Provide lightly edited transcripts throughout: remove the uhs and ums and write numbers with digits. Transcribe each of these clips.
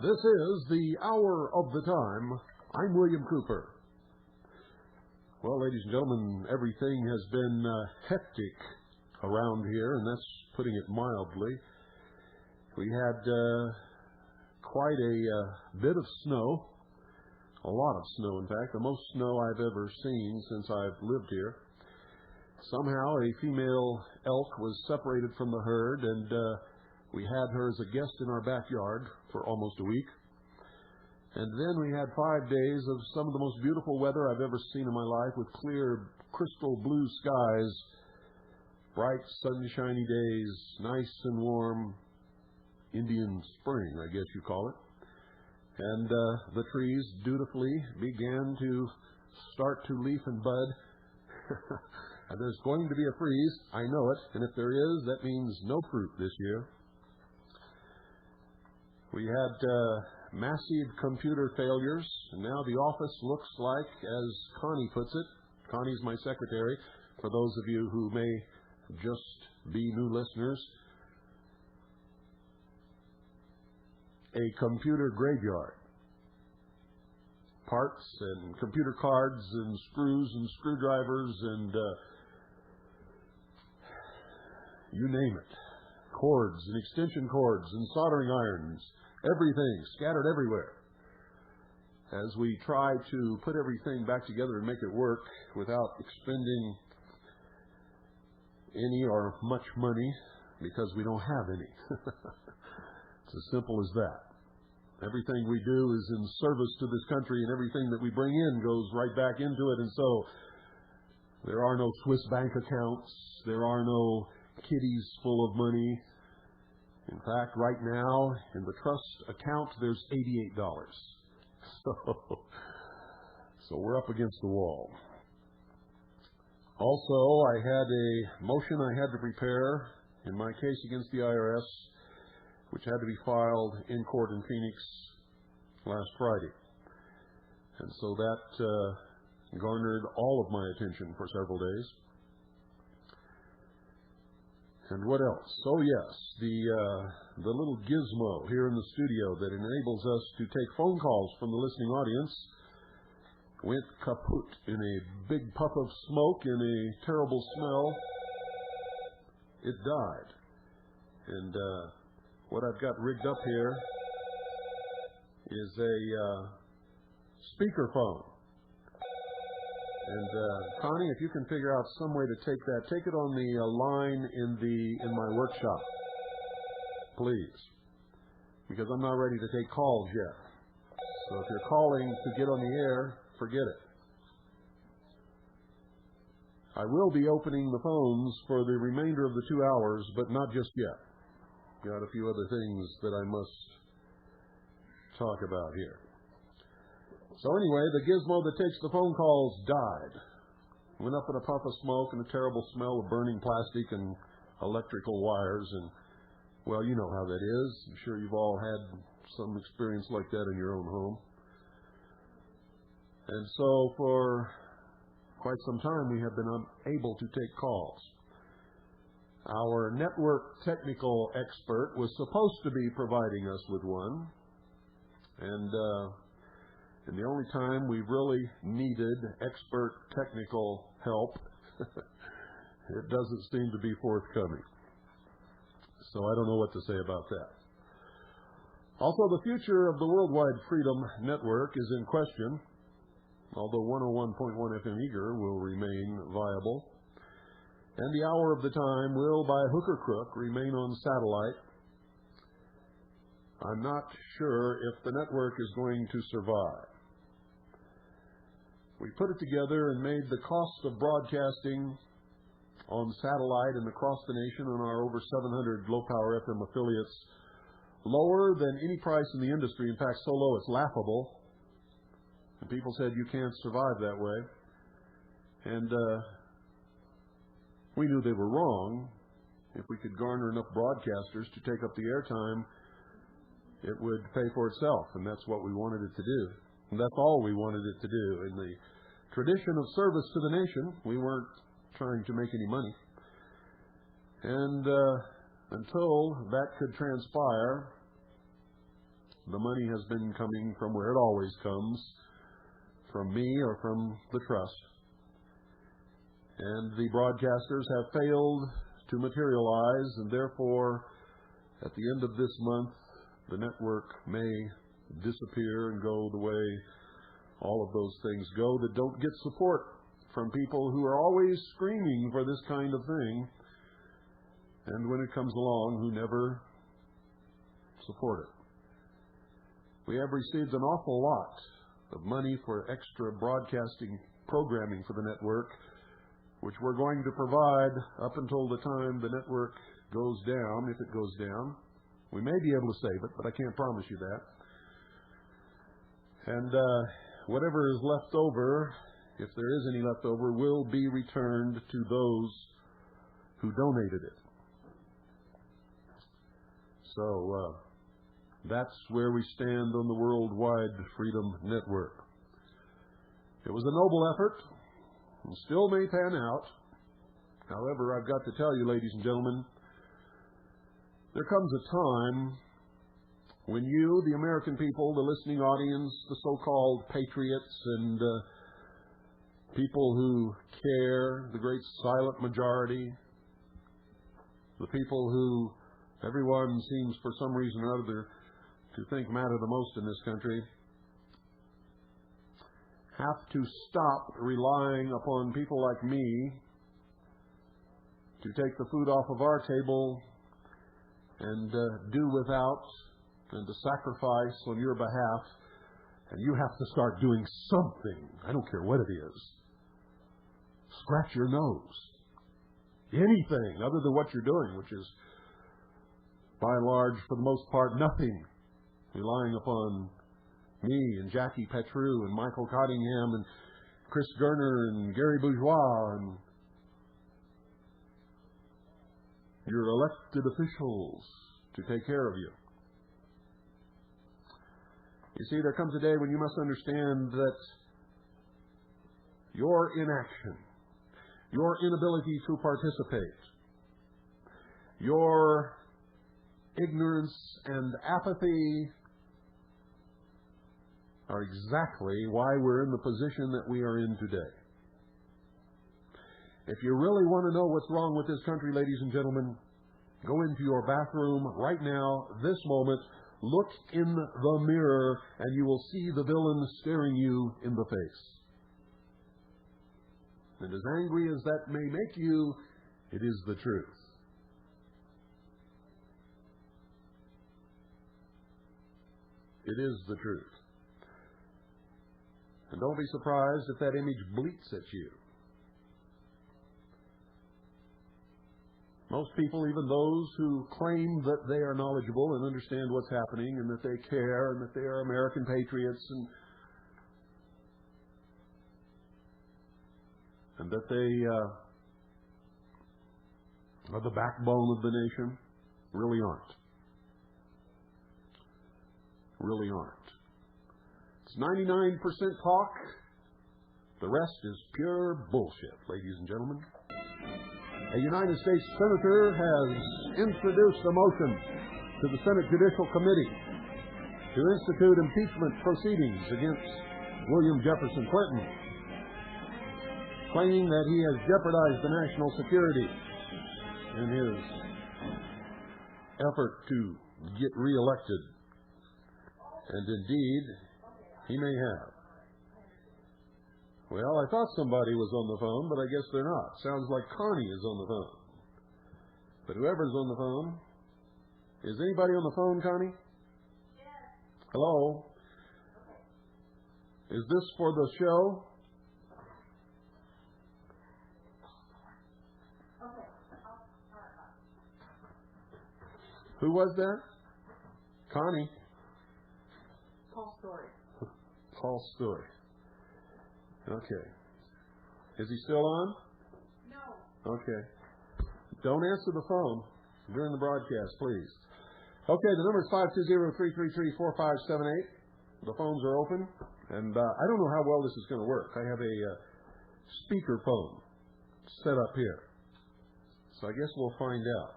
This is the Hour of the Time. I'm William Cooper. Well, ladies and gentlemen, everything has been hectic around here, and that's putting it mildly. We had quite a bit of snow, a lot of snow, in fact, the most snow I've ever seen since I've lived here. Somehow a female elk was separated from the herd, and we had her as a guest in our backyard for almost a week. And then we had 5 days of some of the most beautiful weather I've ever seen in my life, with clear, crystal blue skies, bright, sunshiny days, nice and warm, Indian spring, I guess you call it. And the trees dutifully began to start to leaf and bud. There's going to be a freeze, I know it, and if there is, that means no fruit this year. We had massive computer failures, and now the office looks like, as Connie puts it, Connie's my secretary, for those of you who may just be new listeners, a computer graveyard. Parts and computer cards and screws and screwdrivers and you name it. Cords and extension cords and soldering irons. Everything scattered everywhere. As we try to put everything back together and make it work without expending any or much money, because we don't have any. It's as simple as that. Everything we do is in service to this country, and everything that we bring in goes right back into it. And so there are no Swiss bank accounts. There are no kitties full of money. In fact, right now, in the trust account, there's $88. So we're up against the wall. Also, I had a motion I had to prepare in my case against the IRS, which had to be filed in court in Phoenix last Friday. And so that garnered all of my attention for several days. And what else? Oh, yes, the little gizmo here in the studio that enables us to take phone calls from the listening audience went kaput in a big puff of smoke and a terrible smell. It died. And what I've got rigged up here is a speakerphone. And Connie, if you can figure out some way to take it on the line in my workshop, please, because I'm not ready to take calls yet. So if you're calling to get on the air, forget it. I will be opening the phones for the remainder of the 2 hours, but not just yet. Got a few other things that I must talk about here. So anyway, the gizmo that takes the phone calls died. Went up in a puff of smoke and a terrible smell of burning plastic and electrical wires. And, well, you know how that is. I'm sure you've all had some experience like that in your own home. And so for quite some time, we have been unable to take calls. Our network technical expert was supposed to be providing us with one. And the only time we really needed expert technical help, it doesn't seem to be forthcoming. So I don't know what to say about that. Also, the future of the Worldwide Freedom Network is in question, although 101.1 FM Eager will remain viable. And the Hour of the Time will, by hook or crook, remain on satellite. I'm not sure if the network is going to survive. We put it together and made the cost of broadcasting on satellite and across the nation on our over 700 low-power FM affiliates lower than any price in the industry. In fact, so low it's laughable. And people said, you can't survive that way. And we knew they were wrong. If we could garner enough broadcasters to take up the airtime, it would pay for itself, and that's what we wanted it to do. And that's all we wanted it to do. In the tradition of service to the nation, we weren't trying to make any money. And until that could transpire, the money has been coming from where it always comes, from me or from the trust. And the broadcasters have failed to materialize, and therefore, at the end of this month, the network may disappear and go the way all of those things go that don't get support from people who are always screaming for this kind of thing, and when it comes along, who never support it. We have received an awful lot of money for extra broadcasting programming for the network, which we're going to provide up until the time the network goes down, if it goes down. We may be able to save it, but I can't promise you that. And whatever is left over, if there is any left over, will be returned to those who donated it. So that's where we stand on the Worldwide Freedom Network. It was a noble effort, and still may pan out. However, I've got to tell you, ladies and gentlemen, there comes a time when you, the American people, the listening audience, the so-called patriots and people who care, the great silent majority, the people who everyone seems for some reason or other to think matter the most in this country, have to stop relying upon people like me to take the food off of our table and do without and to sacrifice on your behalf, and you have to start doing something. I don't care what it is. Scratch your nose. Anything other than what you're doing, which is, by and large, for the most part, nothing. Relying upon me and Jackie Petru and Michael Cottingham and Chris Gerner and Gary Bourgeois and your elected officials to take care of you. You see, there comes a day when you must understand that your inaction, your inability to participate, your ignorance and apathy are exactly why we're in the position that we are in today. If you really want to know what's wrong with this country, ladies and gentlemen, go into your bathroom right now, this moment, look in the mirror, and you will see the villain staring you in the face. And as angry as that may make you, it is the truth. It is the truth. And don't be surprised if that image bleats at you. Most people, even those who claim that they are knowledgeable and understand what's happening and that they care and that they are American patriots and that they are the backbone of the nation, really aren't. Really aren't. It's 99% talk. The rest is pure bullshit, ladies and gentlemen. A United States Senator has introduced a motion to the Senate Judicial Committee to institute impeachment proceedings against William Jefferson Clinton, claiming that he has jeopardized the national security in his effort to get reelected. And indeed, he may have. Well, I thought somebody was on the phone, but I guess they're not. Sounds like Connie is on the phone. But whoever's on the phone, is anybody on the phone, Connie? Yes. Hello? Okay. Is this for the show? Okay. Who was that? Connie. Paul Story. Paul Story. Okay. Is he still on? No. Okay. Don't answer the phone during the broadcast, please. Okay, the number is 520-333-4578. The phones are open, and I don't know how well this is going to work. I have a speaker phone set up here, so I guess we'll find out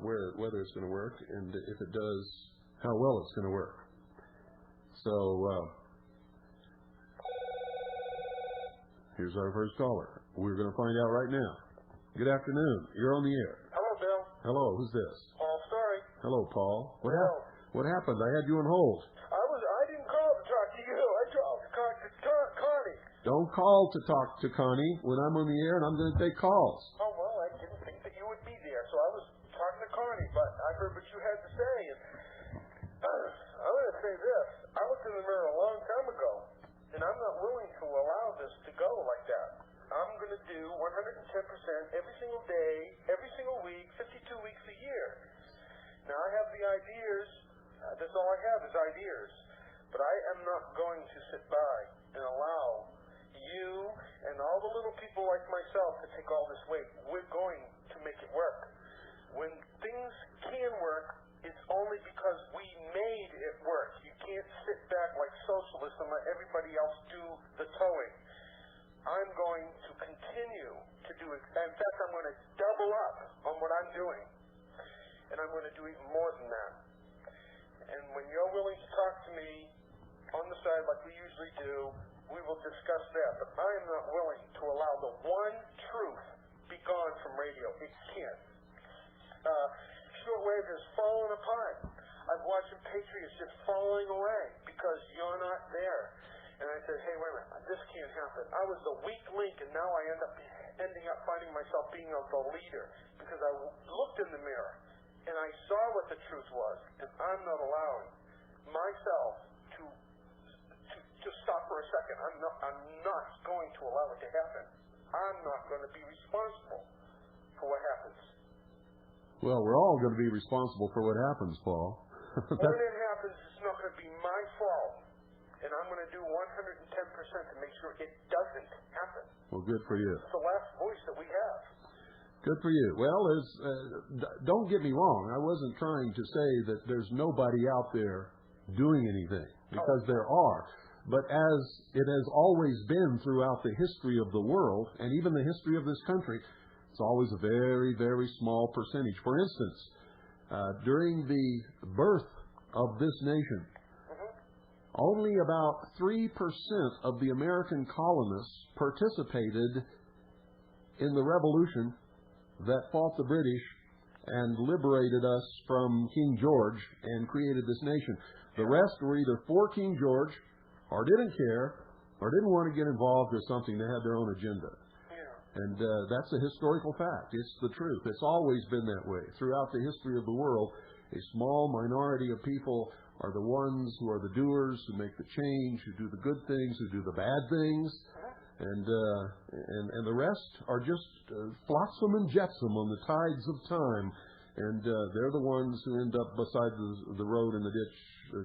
whether it's going to work, and if it does, how well it's going to work. So, here's our first caller. We're going to find out right now. Good afternoon. You're on the air. Hello, Bill. Hello. Who's this? Paul Story. Hello, Paul. Hello. What happened? I had you on hold. I didn't call to talk to you. I called to talk to Connie. Don't call to talk to Connie when I'm on the air, and I'm going to take calls. Oh, well, I didn't think that you would be there, so I was talking to Connie, but I heard what you had to say, and I'm going to say this. I looked in the mirror a long time ago, and I'm not willing to allow this to go like that. I'm going to do 110% every single day, every single week, 52 weeks a year. Now, I have the ideas. That's all I have is ideas. But I am not going to sit by and allow you and all the little people like myself to take all this weight. We're going to make it work. When things can work, it's only because we made it work. You can't sit back like socialists and let everybody else do the towing. I'm going to continue to do it. In fact, I'm going to double up on what I'm doing. And I'm going to do even more than that. And when you're willing to talk to me on the side like we usually do, we will discuss that. But I am not willing to allow the one truth be gone from radio. It can't. Shortwave has fallen apart. I've watched the Patriots just falling away because you're not there. And I said, hey, wait a minute, this can't happen. I was the weak link, and now I ending up finding myself being the leader because I looked in the mirror and I saw what the truth was, and I'm not allowing myself to stop for a second. I'm not going to allow it to happen. I'm not going to be responsible for what happens. Well, we're all going to be responsible for what happens, Paul. When it happens, it's not going to be my fault. And I'm going to do 110% to make sure it doesn't happen. Well, good for you. It's the last voice that we have. Good for you. Well, don't get me wrong. I wasn't trying to say that there's nobody out there doing anything, because there are. But as it has always been throughout the history of the world, and even the history of this country, it's always a very, very small percentage. For instance, during the birth of this nation, only about 3% of the American colonists participated in the revolution that fought the British and liberated us from King George and created this nation. The rest were either for King George or didn't care or didn't want to get involved or something. They had their own agenda. And that's a historical fact. It's the truth. It's always been that way. Throughout the history of the world, a small minority of people are the ones who are the doers, who make the change, who do the good things, who do the bad things. And the rest are just flotsam and jetsam on the tides of time. And they're the ones who end up beside the road in the ditch,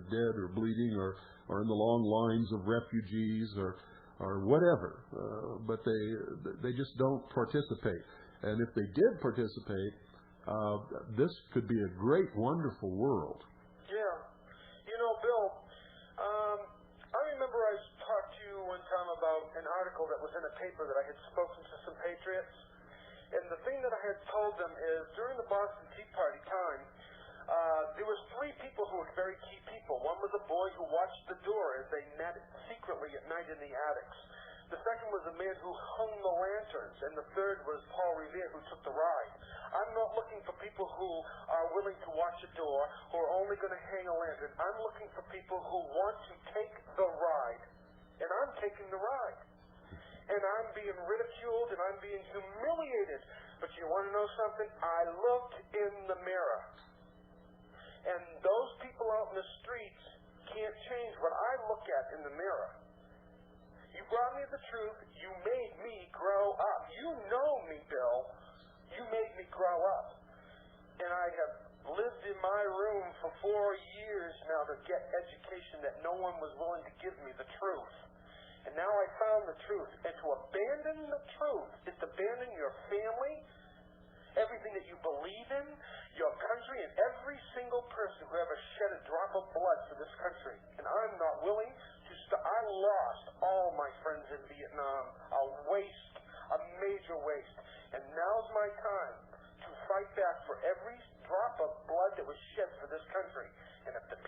dead or bleeding, or in the long lines of refugees, or whatever. But they just don't participate. And if they did participate, this could be a great, wonderful world. Yeah. You know, Bill, I remember I talked to you one time about an article that was in a paper that I had spoken to some patriots. And the thing that I had told them is during the Boston Tea Party time, there was 3 people who were very key people. One was a boy who watched the door as they met secretly at night in the attics. The second was a man who hung the lanterns, and the third was Paul Revere, who took the ride. I'm not looking for people who are willing to watch a door, who are only going to hang a lantern. I'm looking for people who want to take the ride, and I'm taking the ride. And I'm being ridiculed, and I'm being humiliated. But you want to know something? I looked in the mirror. And those people out in the streets can't change what I look at in the mirror. You brought me the truth. You made me grow up. You know me, Bill. You made me grow up. And I have lived in my room for 4 years now to get education that no one was willing to give me the truth. And now I found the truth. And to abandon the truth is to abandon your family, everything that you believe in, your country, and every single person who ever shed a drop of blood for this country. And I'm not willing to stop. I lost all my friends in Vietnam. A waste, a major waste. And now's my time to fight back for every drop of blood that was shed for this country. And if the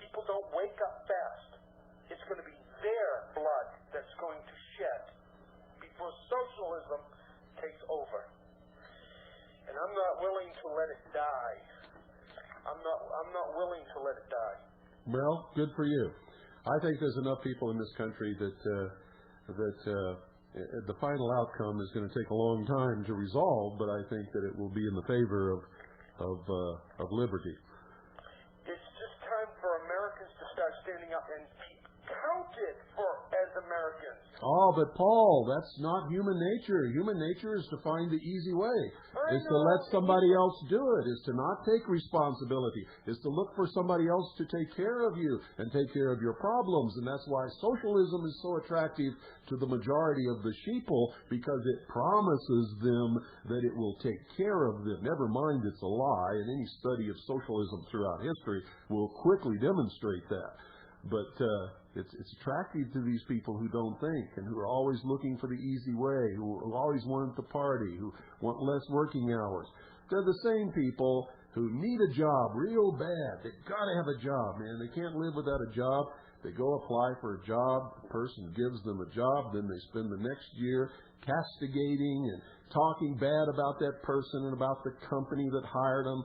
I'm not willing to let it die. Well, good for you. I think there's enough people in this country that the final outcome is going to take a long time to resolve, but I think that it will be in the favor of liberty. It's just time for Americans to start standing up and be counted for as Americans. Oh, but Paul, that's not human nature. Human nature is to find the easy way, is to let somebody else do it, is to not take responsibility, is to look for somebody else to take care of you and take care of your problems. And that's why socialism is so attractive to the majority of the sheeple, because it promises them that it will take care of them. Never mind it's a lie, and any study of socialism throughout history will quickly demonstrate that. But it's attractive to these people who don't think and who are always looking for the easy way, who always want to party, who want less working hours. They're the same people who need a job real bad. They've got to have a job, man. They can't live without a job. They go apply for a job. The person gives them a job. Then they spend the next year castigating and talking bad about that person and about the company that hired them.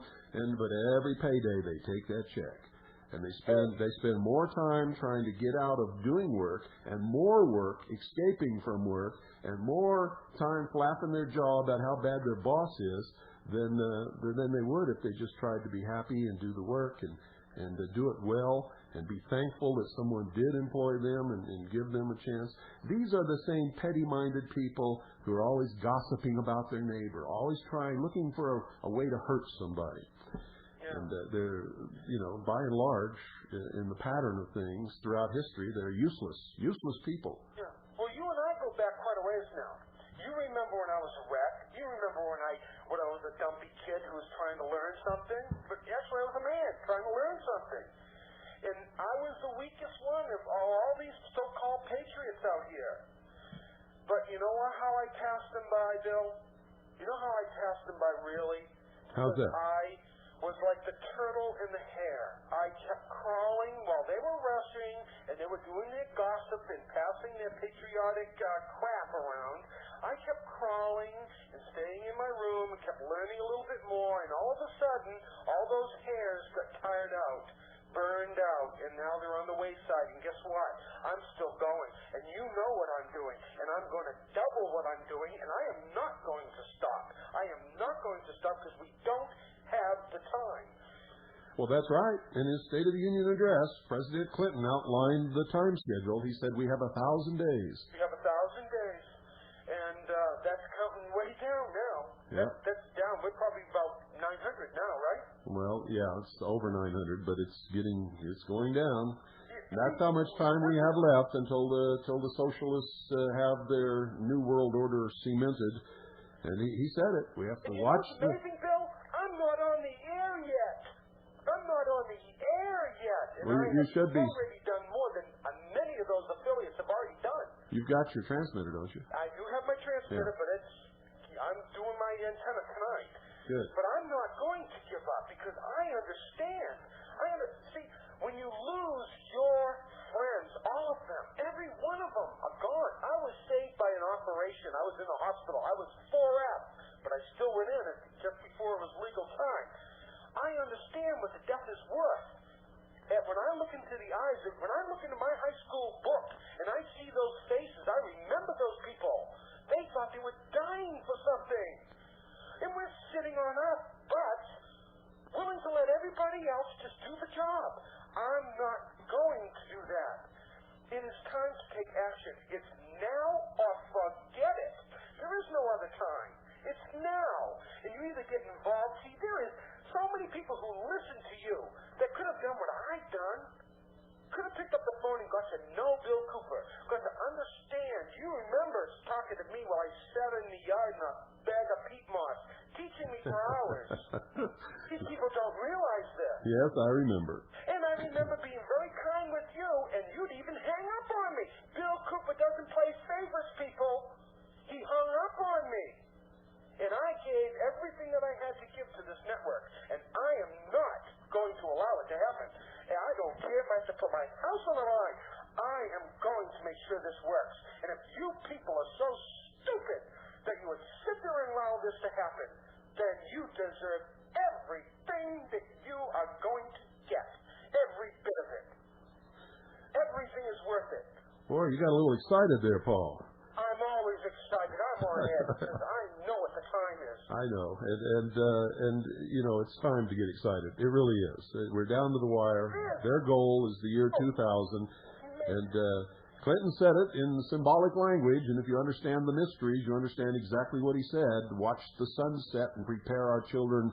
But every payday they take that check. And they spend more time trying to get out of doing work and more work escaping from work and more time flapping their jaw about how bad their boss is than they would if they just tried to be happy and do the work and do it well and be thankful that someone did employ them and give them a chance. These are the same petty-minded people who are always gossiping about their neighbor, always looking for a way to hurt somebody. And they're, by and large, in the pattern of things throughout history, they're useless people. Yeah. Well, you and I go back quite a ways now. You remember when I was a wreck. You remember when I was a dumpy kid who was trying to learn something. But actually, I was a man trying to learn something. And I was the weakest one of all these so-called patriots out here. But you know how I passed them by, Bill? You know how I passed them by, really? How's that? I was like the turtle in the hare. I kept crawling while they were rushing, and they were doing their gossip and passing their patriotic crap around. I kept crawling and staying in my room and kept learning a little bit more, and all of a sudden, all those hairs got tired out, burned out, and now they're on the wayside. And guess what? I'm still going, and you know what I'm doing, and I'm going to double what I'm doing, and I am not going to stop. I am not going to stop because we don't have the time. Well, that's right. In his State of the Union address, President Clinton outlined the time schedule. He said we have 1,000 days. We have 1,000 days, and that's counting way down now. Yeah. That's down. We're probably about 900 now, right? Well, yeah, it's over 900, but it's going down. That's how much time we have left until the socialists have their new world order cemented. And he said it. We have to watch. Amazing, Bill. I'm not on the air yet. I'm not on the air yet. And well, you should be. I've already done more than many of those affiliates have already done. You've got your transmitter, don't you? I do have my transmitter, yeah. But I'm doing my antenna tonight. Good. But I'm not going to give up because I understand. See, when you lose your friends, all of them, every one of them are gone. I was saved by an operation. I was in the hospital. I was 4F, but I still went in just before it was legal time. I understand what the death is worth. And when I look into the eyes, when I look into my high school book and I see those faces, I remember those people. They thought they were dying for something. And we're sitting on our butts, willing to let everybody else just do the job. I'm not going to do that. It is time to take action. It's now or forget it. There is no other time. It's now. And you either get involved. See, there is so many people who listen to you that could have done what I've done. Could have picked up the phone and got to know Bill Cooper. Got to understand. You remember talking to me while I sat in the yard in a bag of peat moss, teaching me for hours. These people don't realize this. Yes, I remember. And I remember being very kind with you, and you'd even hang up on me. Bill Cooper doesn't play favorites, people. He hung up on me. And I gave everything that I had to give to this network, and I am not going to allow it to happen. And I don't care if I have to put my house on the line. I am going to make sure this works. And if you people are so stupid that you would sit there and allow this to happen, then you deserve everything that you are going to get. Every bit of it. Everything is worth it. Boy, you got a little excited there, Paul. I'm always excited. I'm on edge because I know what the time is. I know, and you know, it's time to get excited. It really is. We're down to the wire. Their goal is the year 2000, and Clinton said it in symbolic language. And if you understand the mysteries, you understand exactly what he said. Watch the sunset and prepare our children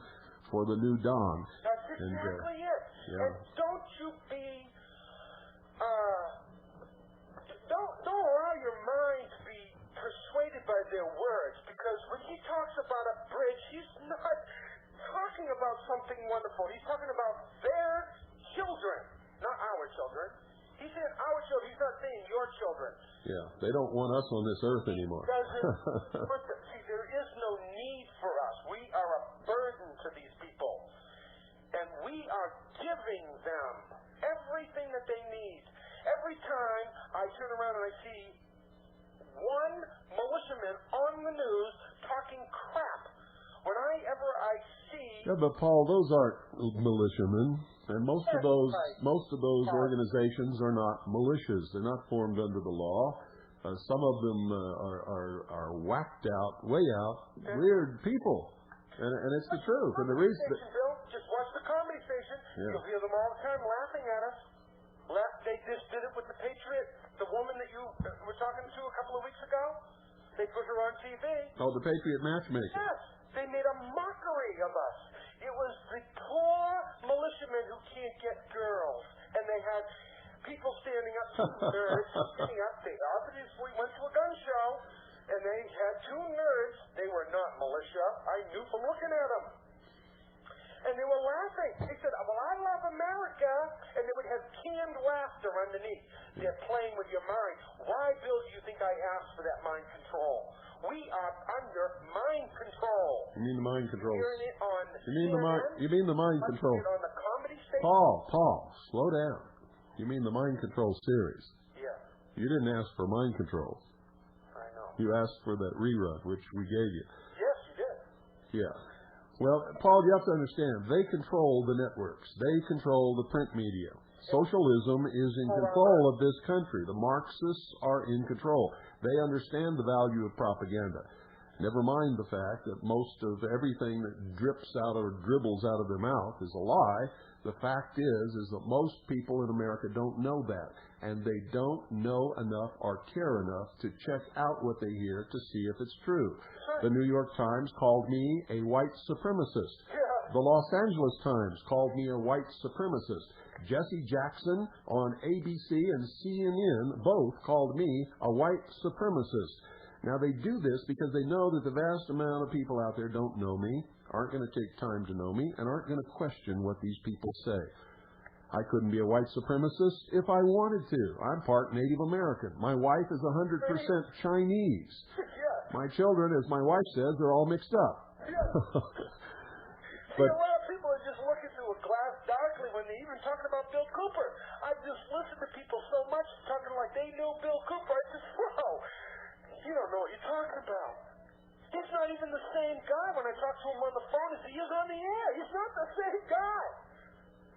for the new dawn. That's exactly it. Yeah. And don't you be, don't allow your mind to be persuaded by their words, because when he talks about a bridge, he's not talking about something wonderful. He's talking about their children, not our children. He said our children. He's not saying your children. Yeah, they don't want us on this earth anymore. Listen, see, there is no need for us. We are a burden to these people. And we are giving them everything that they need. Every time I turn around and I see one militiaman on the news talking crap, whenever I see... Yeah, but Paul, those aren't militiamen. And most of those organizations are not militias. They're not formed under the law. Some of them are whacked out, way out, weird people. And it's the truth. And the reason that... Bill, just watch the comedy station. Yeah. You'll hear them all the time laughing at us. They just did it with the Patriot, the woman that you were talking to a couple of weeks ago. They put her on TV. Oh, the Patriot matchmaker. Yes. They made a mockery of us. It was the poor militiamen who can't get girls. And they had people standing up, nerds standing up. They obviously went to a gun show, and they had two nerds. They were not militia. I knew from looking at them. And they were laughing. They said, well, I love America. And they would have canned laughter underneath. They're playing with your mind. Why, Bill, do you think I asked for that mind control? We are under mind control. You mean the mind control? Hearing it on You mean the mind control? On the comedy station. Paul, slow down. You mean the mind control series? Yeah. You didn't ask for mind control. I know. You asked for that rerun, which we gave you. Yes, you did. Yeah. Well, Paul, you have to understand, they control the networks. They control the print media. Socialism is in control of this country. The Marxists are in control. They understand the value of propaganda. Never mind the fact that most of everything that drips out or dribbles out of their mouth is a lie. The fact is that most people in America don't know that. And they don't know enough or care enough to check out what they hear to see if it's true. The New York Times called me a white supremacist. The Los Angeles Times called me a white supremacist. Jesse Jackson on ABC and CNN both called me a white supremacist. Now, they do this because they know that the vast amount of people out there don't know me, aren't going to take time to know me, and aren't going to question what these people say. I couldn't be a white supremacist if I wanted to. I'm part Native American. My wife is 100% Chinese. My children, as my wife says, they're all mixed up. But a lot of people are just looking through a glass darkly when they're even talking about Bill Cooper. I've just listened to people so much talking like they know Bill Cooper. I just, whoa, you don't know what you're talking about. He's not even the same guy when I talk to him on the phone as he is on the air. He's not the same guy.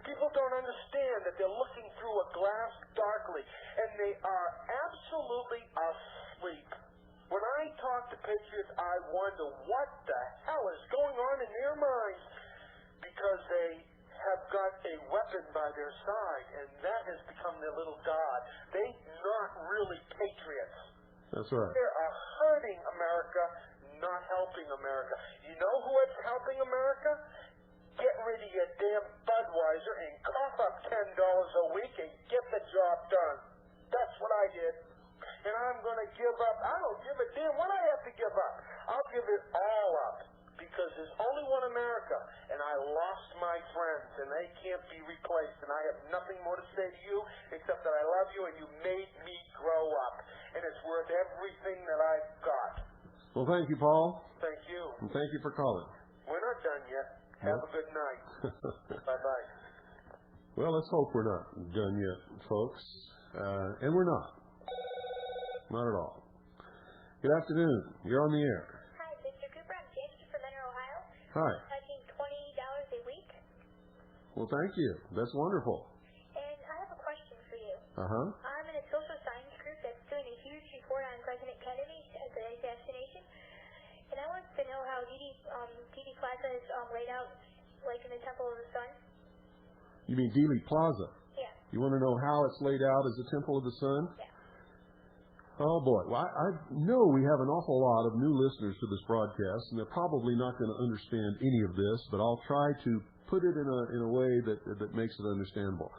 People don't understand that they're looking through a glass darkly, and they are absolutely asleep. When I talk to patriots, I wonder what the hell is going on in their minds, because they have got a weapon by their side, and that has become their little god. They're not really patriots. That's right. They are hurting America, not helping America. You know who is helping America? Get rid of your damn Budweiser and cough up $10 a week and get the job done. That's what I did. And I'm going to give up. I don't give a damn what I have to give up. I'll give it all up, because there's only one America, and I lost my friends, and they can't be replaced, and I have nothing more to say to you except that I love you, and you made me grow up, and it's worth everything that I've got. Well, thank you, Paul. Thank you. And thank you for calling. We're not done yet. Have a good night. Bye-bye. Well, let's hope we're not done yet, folks. And we're not. Not at all. Good afternoon. You're on the air. Hi, Mr. Cooper. I'm James from Menor, Ohio. Hi. Touching $20 a week. Well, thank you. That's wonderful. And I have a question for you. Uh-huh. I'm in a social science group that's doing a huge report on President Kennedy at the assassination. And I want to know how Dealey Plaza is laid out, like in the Temple of the Sun. You mean Dealey Plaza? Yeah. You want to know how it's laid out as a Temple of the Sun? Yeah. Oh, boy. Well, I know we have an awful lot of new listeners to this broadcast, and they're probably not going to understand any of this, but I'll try to put it in a way that makes it understandable.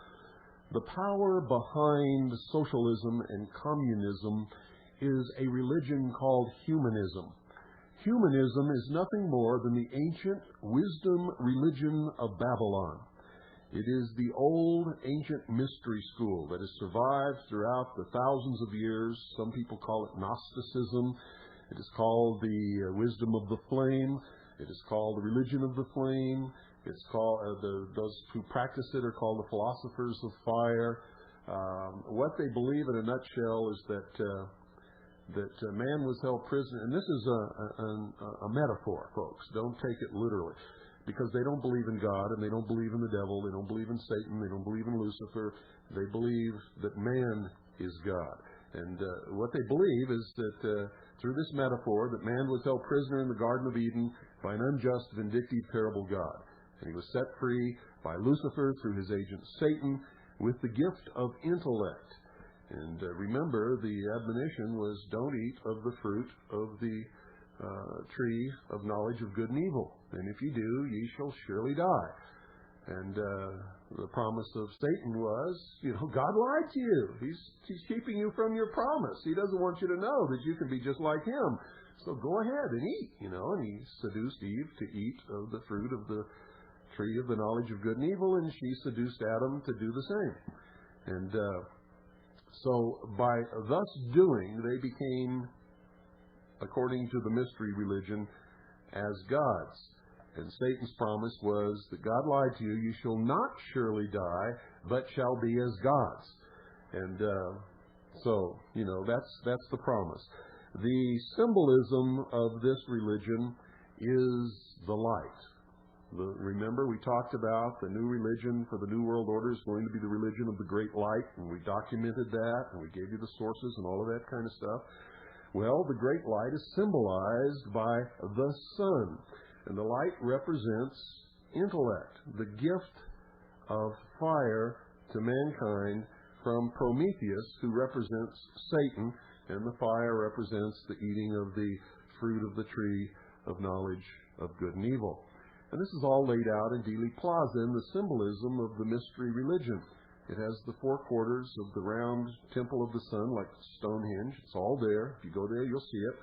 The power behind socialism and communism is a religion called humanism. Humanism is nothing more than the ancient wisdom religion of Babylon. It is the old ancient mystery school that has survived throughout the thousands of years. Some people call it Gnosticism. It is called the wisdom of the flame. It is called the religion of the flame. It's called those who practice it are called the philosophers of fire. What they believe in a nutshell is that man was held prisoner, and this is a metaphor, folks. Don't take it literally. Because they don't believe in God, and they don't believe in the devil, they don't believe in Satan, they don't believe in Lucifer. They believe that man is God. And what they believe is that through this metaphor, that man was held prisoner in the Garden of Eden by an unjust, vindictive, terrible God. And he was set free by Lucifer through his agent Satan with the gift of intellect. And remember, the admonition was, don't eat of the fruit of the tree of knowledge of good and evil. And if you do, ye shall surely die. And the promise of Satan was, God lied to you. He's keeping you from your promise. He doesn't want you to know that you can be just like him. So go ahead and eat, And he seduced Eve to eat of the fruit of the tree of the knowledge of good and evil, and she seduced Adam to do the same. And so by thus doing, they became, according to the mystery religion, as gods. And Satan's promise was that God lied to you, you shall not surely die, but shall be as gods. And that's the promise. The symbolism of this religion is the light. Remember, we talked about the new religion for the New World Order is going to be the religion of the Great Light, and we documented that, and we gave you the sources and all of that kind of stuff. Well, the Great Light is symbolized by the sun, and the light represents intellect, the gift of fire to mankind from Prometheus, who represents Satan, and the fire represents the eating of the fruit of the tree of knowledge of good and evil. And this is all laid out in Dealey Plaza in the symbolism of the mystery religion. It has the four quarters of the round Temple of the Sun, like Stonehenge. It's all there. If you go there, you'll see it.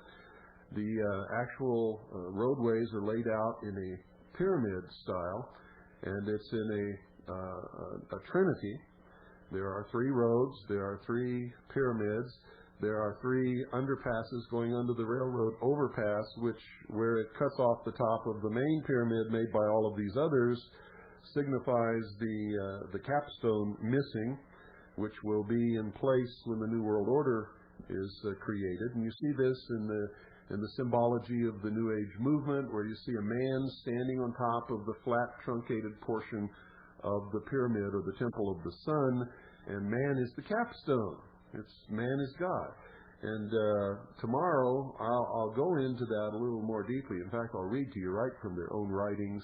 The actual roadways are laid out in a pyramid style, and it's in a trinity. There are 3 roads. There are 3 pyramids. There are 3 underpasses going under the railroad overpass, where it cuts off the top of the main pyramid made by all of these others, signifies the capstone missing, which will be in place when the New World Order is created. And you see this in the symbology of the New Age movement, where you see a man standing on top of the flat, truncated portion of the pyramid or the Temple of the Sun, and man is the capstone. Man is God. And tomorrow I'll go into that a little more deeply. In fact, I'll read to you right from their own writings.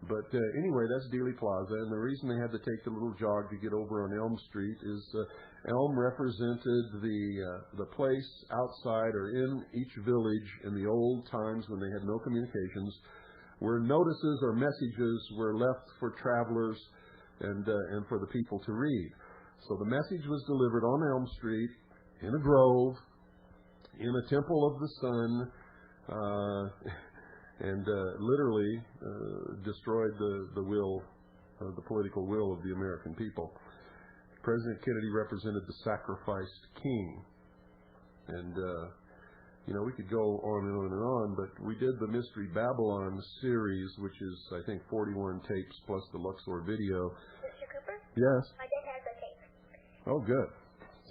But anyway, that's Dealey Plaza, and the reason they had to take the little jog to get over on Elm Street is Elm represented the place outside or in each village in the old times when they had no communications, where notices or messages were left for travelers and for the people to read. So the message was delivered on Elm Street, in a grove, in a Temple of the Sun, and literally destroyed the political will of the American people. President Kennedy represented the sacrificed king. And, we could go on and on and on, but we did the Mystery Babylon series, which is, I think, 41 tapes plus the Luxor video. Mr. Cooper? Yes? My dad has a tape. Oh, good.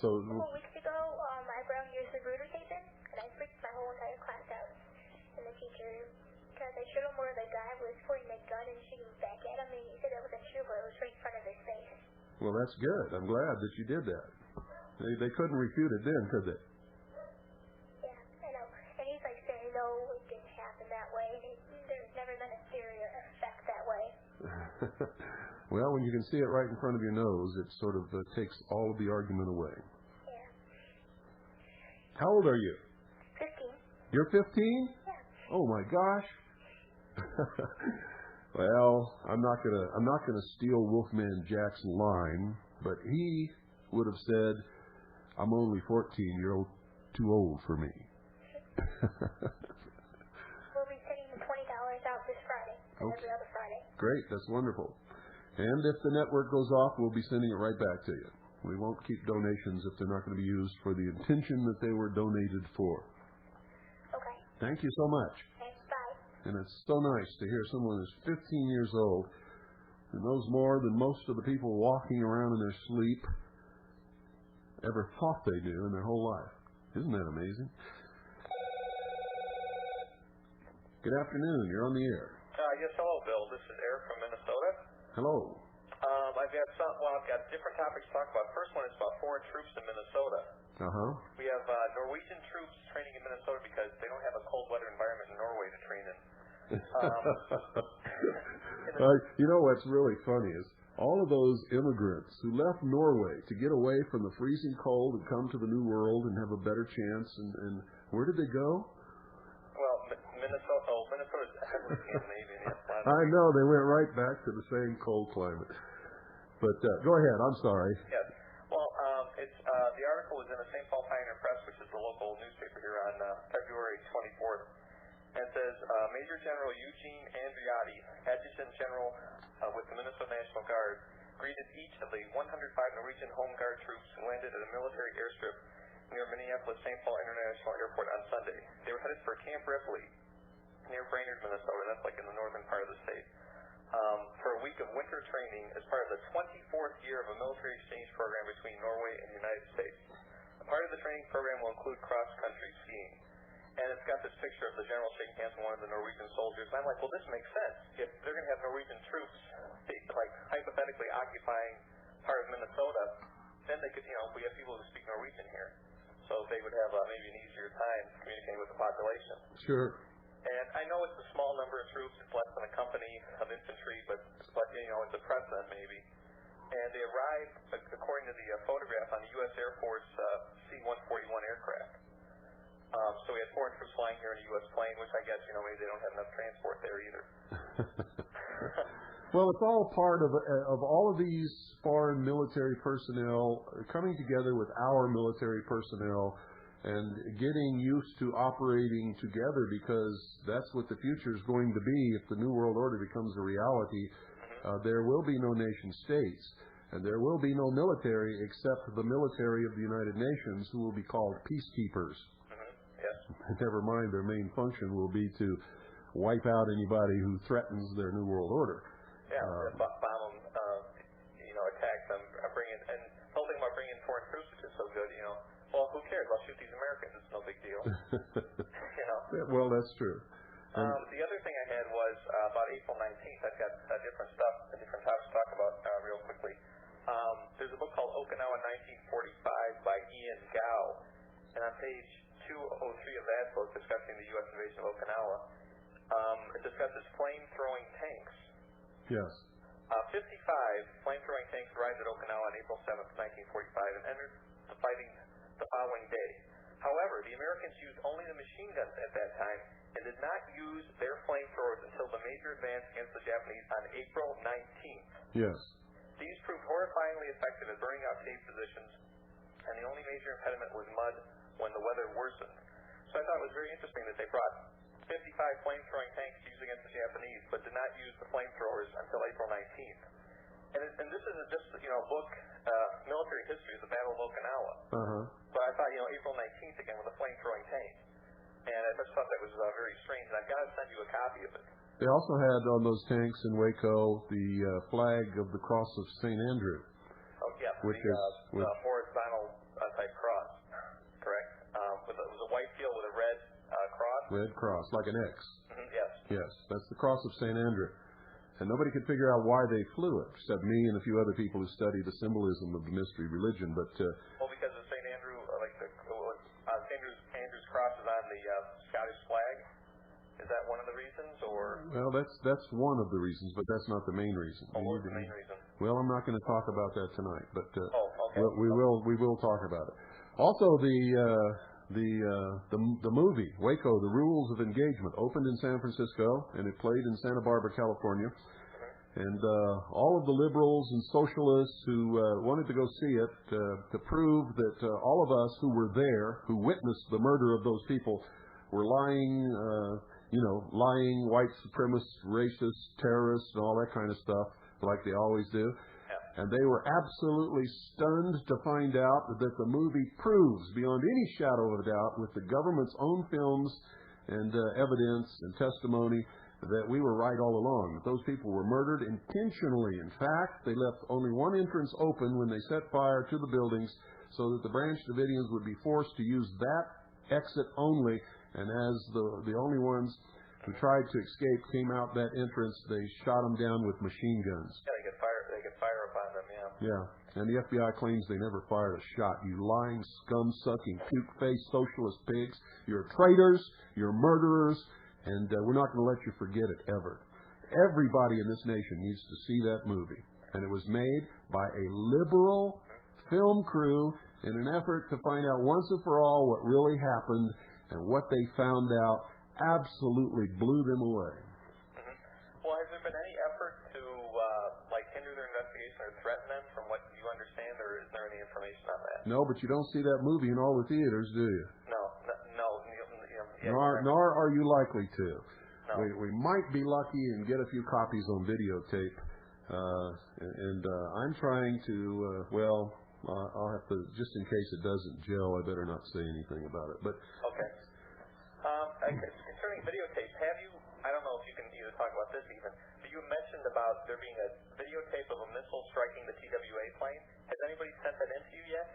So, a couple weeks ago, I brought your Zapruder tape in, and I freaked my whole entire class out. And the teacher because I showed him where the guy was pointing the gun and shooting back at him, and he said it wasn't true, but it was right in front of his face. Well, that's good. I'm glad that you did that. They couldn't refute it then, could they? Yeah, I know. And he's like saying, no, it didn't happen that way, and there's never been a theory or effect that way. Well, when you can see it right in front of your nose, it sort of takes all of the argument away. Yeah. How old are you? 15. You're 15? Yeah. Oh my gosh. Well, I'm not gonna steal Wolfman Jack's line, but he would have said, "I'm only 14. You're too old for me." We'll be sending the $20 out this Friday, every other Friday. Great, that's wonderful. And if the network goes off, we'll be sending it right back to you. We won't keep donations if they're not going to be used for the intention that they were donated for. Okay. Thank you so much. Thanks, bye. And it's so nice to hear someone who's 15 years old who knows more than most of the people walking around in their sleep ever thought they knew in their whole life. Isn't that amazing? Good afternoon. You're on the air. Yes, hello, Bill. This is Eric from Minnesota. Hello. I've got different topics to talk about. First one is about foreign troops in Minnesota. Uh-huh. We have Norwegian troops training in Minnesota because they don't have a cold weather environment in Norway to train in. You know what's really funny is all of those immigrants who left Norway to get away from the freezing cold and come to the New World and have a better chance, and where did they go? Well, Minnesota's heavily Scandinavian. Yes, I know, they went right back to the same cold climate. But go ahead, I'm sorry. Yes. Well, the article is in the St. Paul Pioneer Press, which is the local newspaper here, on February 24th. And it says, Major General Eugene Andreotti, Adjutant General with the Minnesota National Guard, greeted each of the 105 Norwegian Home Guard troops who landed at a military airstrip near Minneapolis-St. Paul International Airport on Sunday. They were headed for Camp Ripley near Brainerd, Minnesota. That's like in the northern part of the state. For a week of winter training as part of the 24th year of a military exchange program between Norway and the United States. A part of the training program will include cross-country skiing. And it's got this picture of the general shaking hands with one of the Norwegian soldiers. And I'm like, well, this makes sense. If they're going to have Norwegian troops, like, hypothetically occupying part of Minnesota, then they could, we have people who speak Norwegian here. So they would have maybe an easier time communicating with the population. Sure. And I know it's a small number of troops. It's less than a company of infantry, but it's a precedent maybe. And they arrived, according to the photograph, on the U.S. Air Force C-141 aircraft. So we had foreign troops flying here in a U.S. plane, which I guess, maybe they don't have enough transport there either. Well, it's all part of all of these foreign military personnel coming together with our military personnel and getting used to operating together, because that's what the future is going to be if the New World Order becomes a reality. There will be no nation states, and there will be no military except the military of the United Nations, who will be called peacekeepers. Yes. Never mind, their main function will be to wipe out anybody who threatens their New World Order. Yeah, bomb them, attack them, bring in, and the whole thing about bringing in foreign troops is just so good, well, who cares? I'll shoot these Americans. It's no big deal. Well, that's true. The other thing I had was about April 19th. I've got different topics to talk about real quickly. There's a book called Okinawa 1945 by Ian Gao, and on page 203 of that book, discussing the U.S. invasion of Okinawa, it discusses flame-throwing tanks. Yes. 55 flame-throwing tanks arrived at Okinawa on April 7th, 1945, and entered the fighting the following day. However, the Americans used only the machine guns at that time and did not use their flamethrowers until the major advance against the Japanese on April 19th. Yes. These proved horrifyingly effective at burning out cave positions, and the only major impediment was mud when the weather worsened. So I thought it was very interesting that they brought 55 flame-throwing tanks to use against the Japanese, but did not use the flamethrowers until April 19th. And this isn't just, a book, military history of the Battle of Okinawa. Uh-huh. But I thought, April 19th again with a flamethrower tank. And I just thought that was very strange, and I've got to send you a copy of it. They also had on those tanks in Waco the flag of the Cross of St. Andrew. Oh, yeah, the horizontal type cross, correct? It was a white field with a red cross. Red cross, like an X. Yes. Yes, that's the cross of St. Andrew. And nobody could figure out why they flew it, except me and a few other people who study the symbolism of the mystery religion. But well, because of St. Andrew, Andrew's cross is on the Scottish flag. Is that one of the reasons, or? Well, that's one of the reasons, but that's not the main reason. What was the main reason? Well, I'm not going to talk about that tonight, but okay. we will talk about it. Also, the movie Waco: The Rules of Engagement opened in San Francisco and it played in Santa Barbara, California. And all of the liberals and socialists who wanted to go see it to prove that all of us who were there, who witnessed the murder of those people, were lying white supremacist, racist, terrorists, and all that kind of stuff, like they always do. And they were absolutely stunned to find out that the movie proves beyond any shadow of a doubt, with the government's own films and evidence and testimony, that we were right all along, that those people were murdered intentionally. In fact, they left only one entrance open when they set fire to the buildings so that the Branch Davidians would be forced to use that exit only. And as the only ones who tried to escape came out that entrance, they shot them down with machine guns. Yeah, they get fire upon them, yeah. Yeah, and the FBI claims they never fired a shot. You lying, scum-sucking, puke-faced socialist pigs. You're traitors, you're murderers, and we're not going to let you forget it ever. Everybody in this nation needs to see that movie. And it was made by a liberal film crew in an effort to find out once and for all what really happened, and what they found out absolutely blew them away. Mm-hmm. Well, has there been any effort to hinder their investigation or threaten them, from what you understand, or is there any information on that? No, but you don't see that movie in all the theaters, do you? No. Nor are you likely to. No. We might be lucky and get a few copies on videotape, and I'm trying to, I'll have to, just in case it doesn't gel, I better not say anything about it. But okay. Concerning videotapes, I don't know if you can either talk about this even, but you mentioned about there being a videotape of a missile striking the TWA plane. Has anybody sent that in to you yet?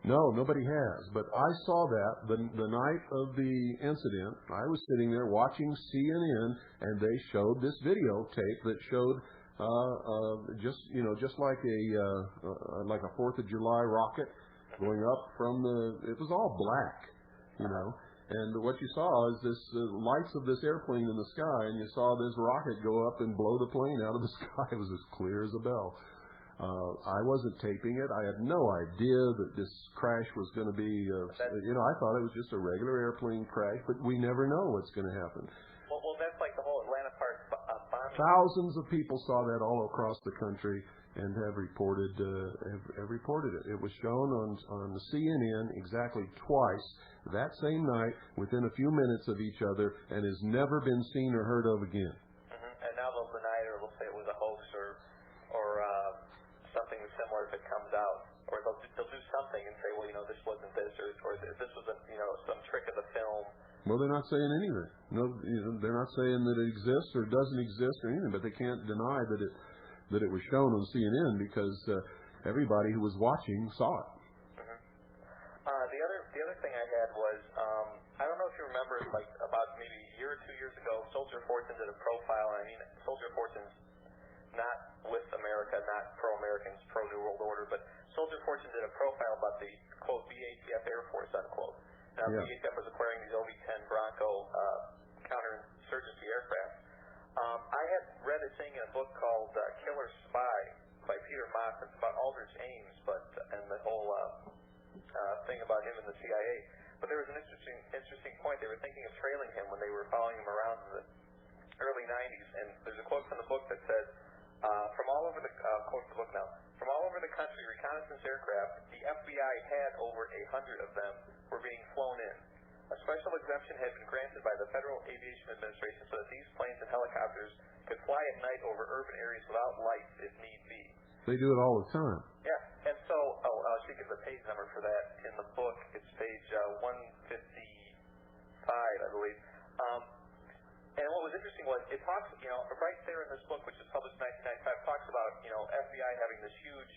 No, nobody has. But I saw that the night of the incident. I was sitting there watching CNN, and they showed this videotape that showed just like a 4th of July rocket going up from the. It was all black, And what you saw is this lights of this airplane in the sky, and you saw this rocket go up and blow the plane out of the sky. It was as clear as a bell. I wasn't taping it. I had no idea that this crash was going to be, I thought it was just a regular airplane crash, but we never know what's going to happen. Well, that's like the whole Atlanta Park bombing. Thousands of people saw that all across the country and have reported it. It was shown on the CNN exactly twice that same night, within a few minutes of each other, and has never been seen or heard of again. Mm-hmm. And now they'll deny it, or they'll say it was a hoax, or something similar if it comes out, or they'll do something and say, this wasn't this, or this was some trick of the film. Well, they're not saying anything. No, they're not saying that it exists or doesn't exist or anything, but they can't deny that it was shown on CNN because everybody who was watching saw it. Mm-hmm. The other thing I had was I don't know if you remember, about maybe a year or 2 years ago, Soldier Fortune did a profile. Soldier Fortune's not with America, not pro-Americans, pro-New World Order, but Soldier Fortune did a profile about the, quote, BATF Air Force, unquote. Now, BATF was acquiring these OV-10 Bronco counterinsurgency aircraft. I had read a thing in a book called Killer Spy by Peter Moss. It's about Aldrich Ames, and the whole thing about him and the CIA. But there was an interesting point. They were thinking of trailing him when they were following him around in the early 90s. And there's a quote from the book that says, from all over the country, reconnaissance aircraft, the FBI had over 100 of them, were being flown in. A special exemption had been granted by the Federal Aviation Administration so that these planes and helicopters could fly at night over urban areas without lights if need be. They do it all the time. Yeah, and so, I'll speak of the page number for that in the book. It's page 155, I believe. And what was interesting was, it talks, right there in this book, which is published in 1995, talks about, FBI having this huge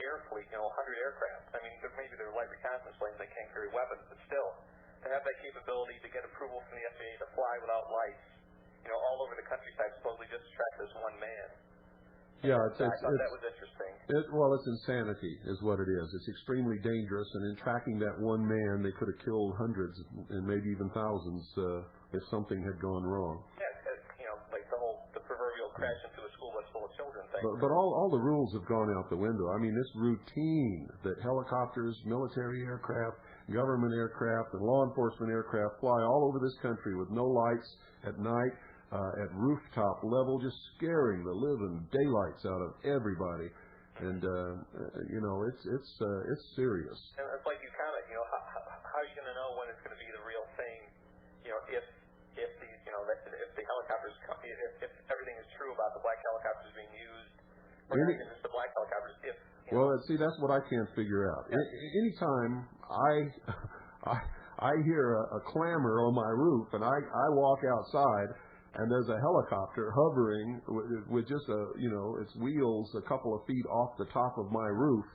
air fleet, 100 aircraft. Maybe they're light reconnaissance planes, they can't carry weapons, but still, to have that capability to get approval from the FAA to fly without lights all over the countryside, supposedly just to track this one man. Yeah, I thought that was interesting. Well, it's insanity is what it is. It's extremely dangerous, and in tracking that one man, they could have killed hundreds and maybe even thousands if something had gone wrong. Yeah, like the proverbial crash into a school bus full of children thing. But all the rules have gone out the window. I mean, this routine that helicopters, military aircraft, government aircraft, and law enforcement aircraft fly all over this country with no lights at night, at rooftop level, just scaring the living daylights out of everybody. And it's serious. And it's like you comment, how are you going to know when it's going to be the real thing? If these, if the helicopters, if everything is true about the black helicopters being used, or not even just the black helicopters. Well, see, that's what I can't figure out. Anytime I hear a clamor on my roof, and I walk outside, and there's a helicopter hovering with just its wheels a couple of feet off the top of my roof,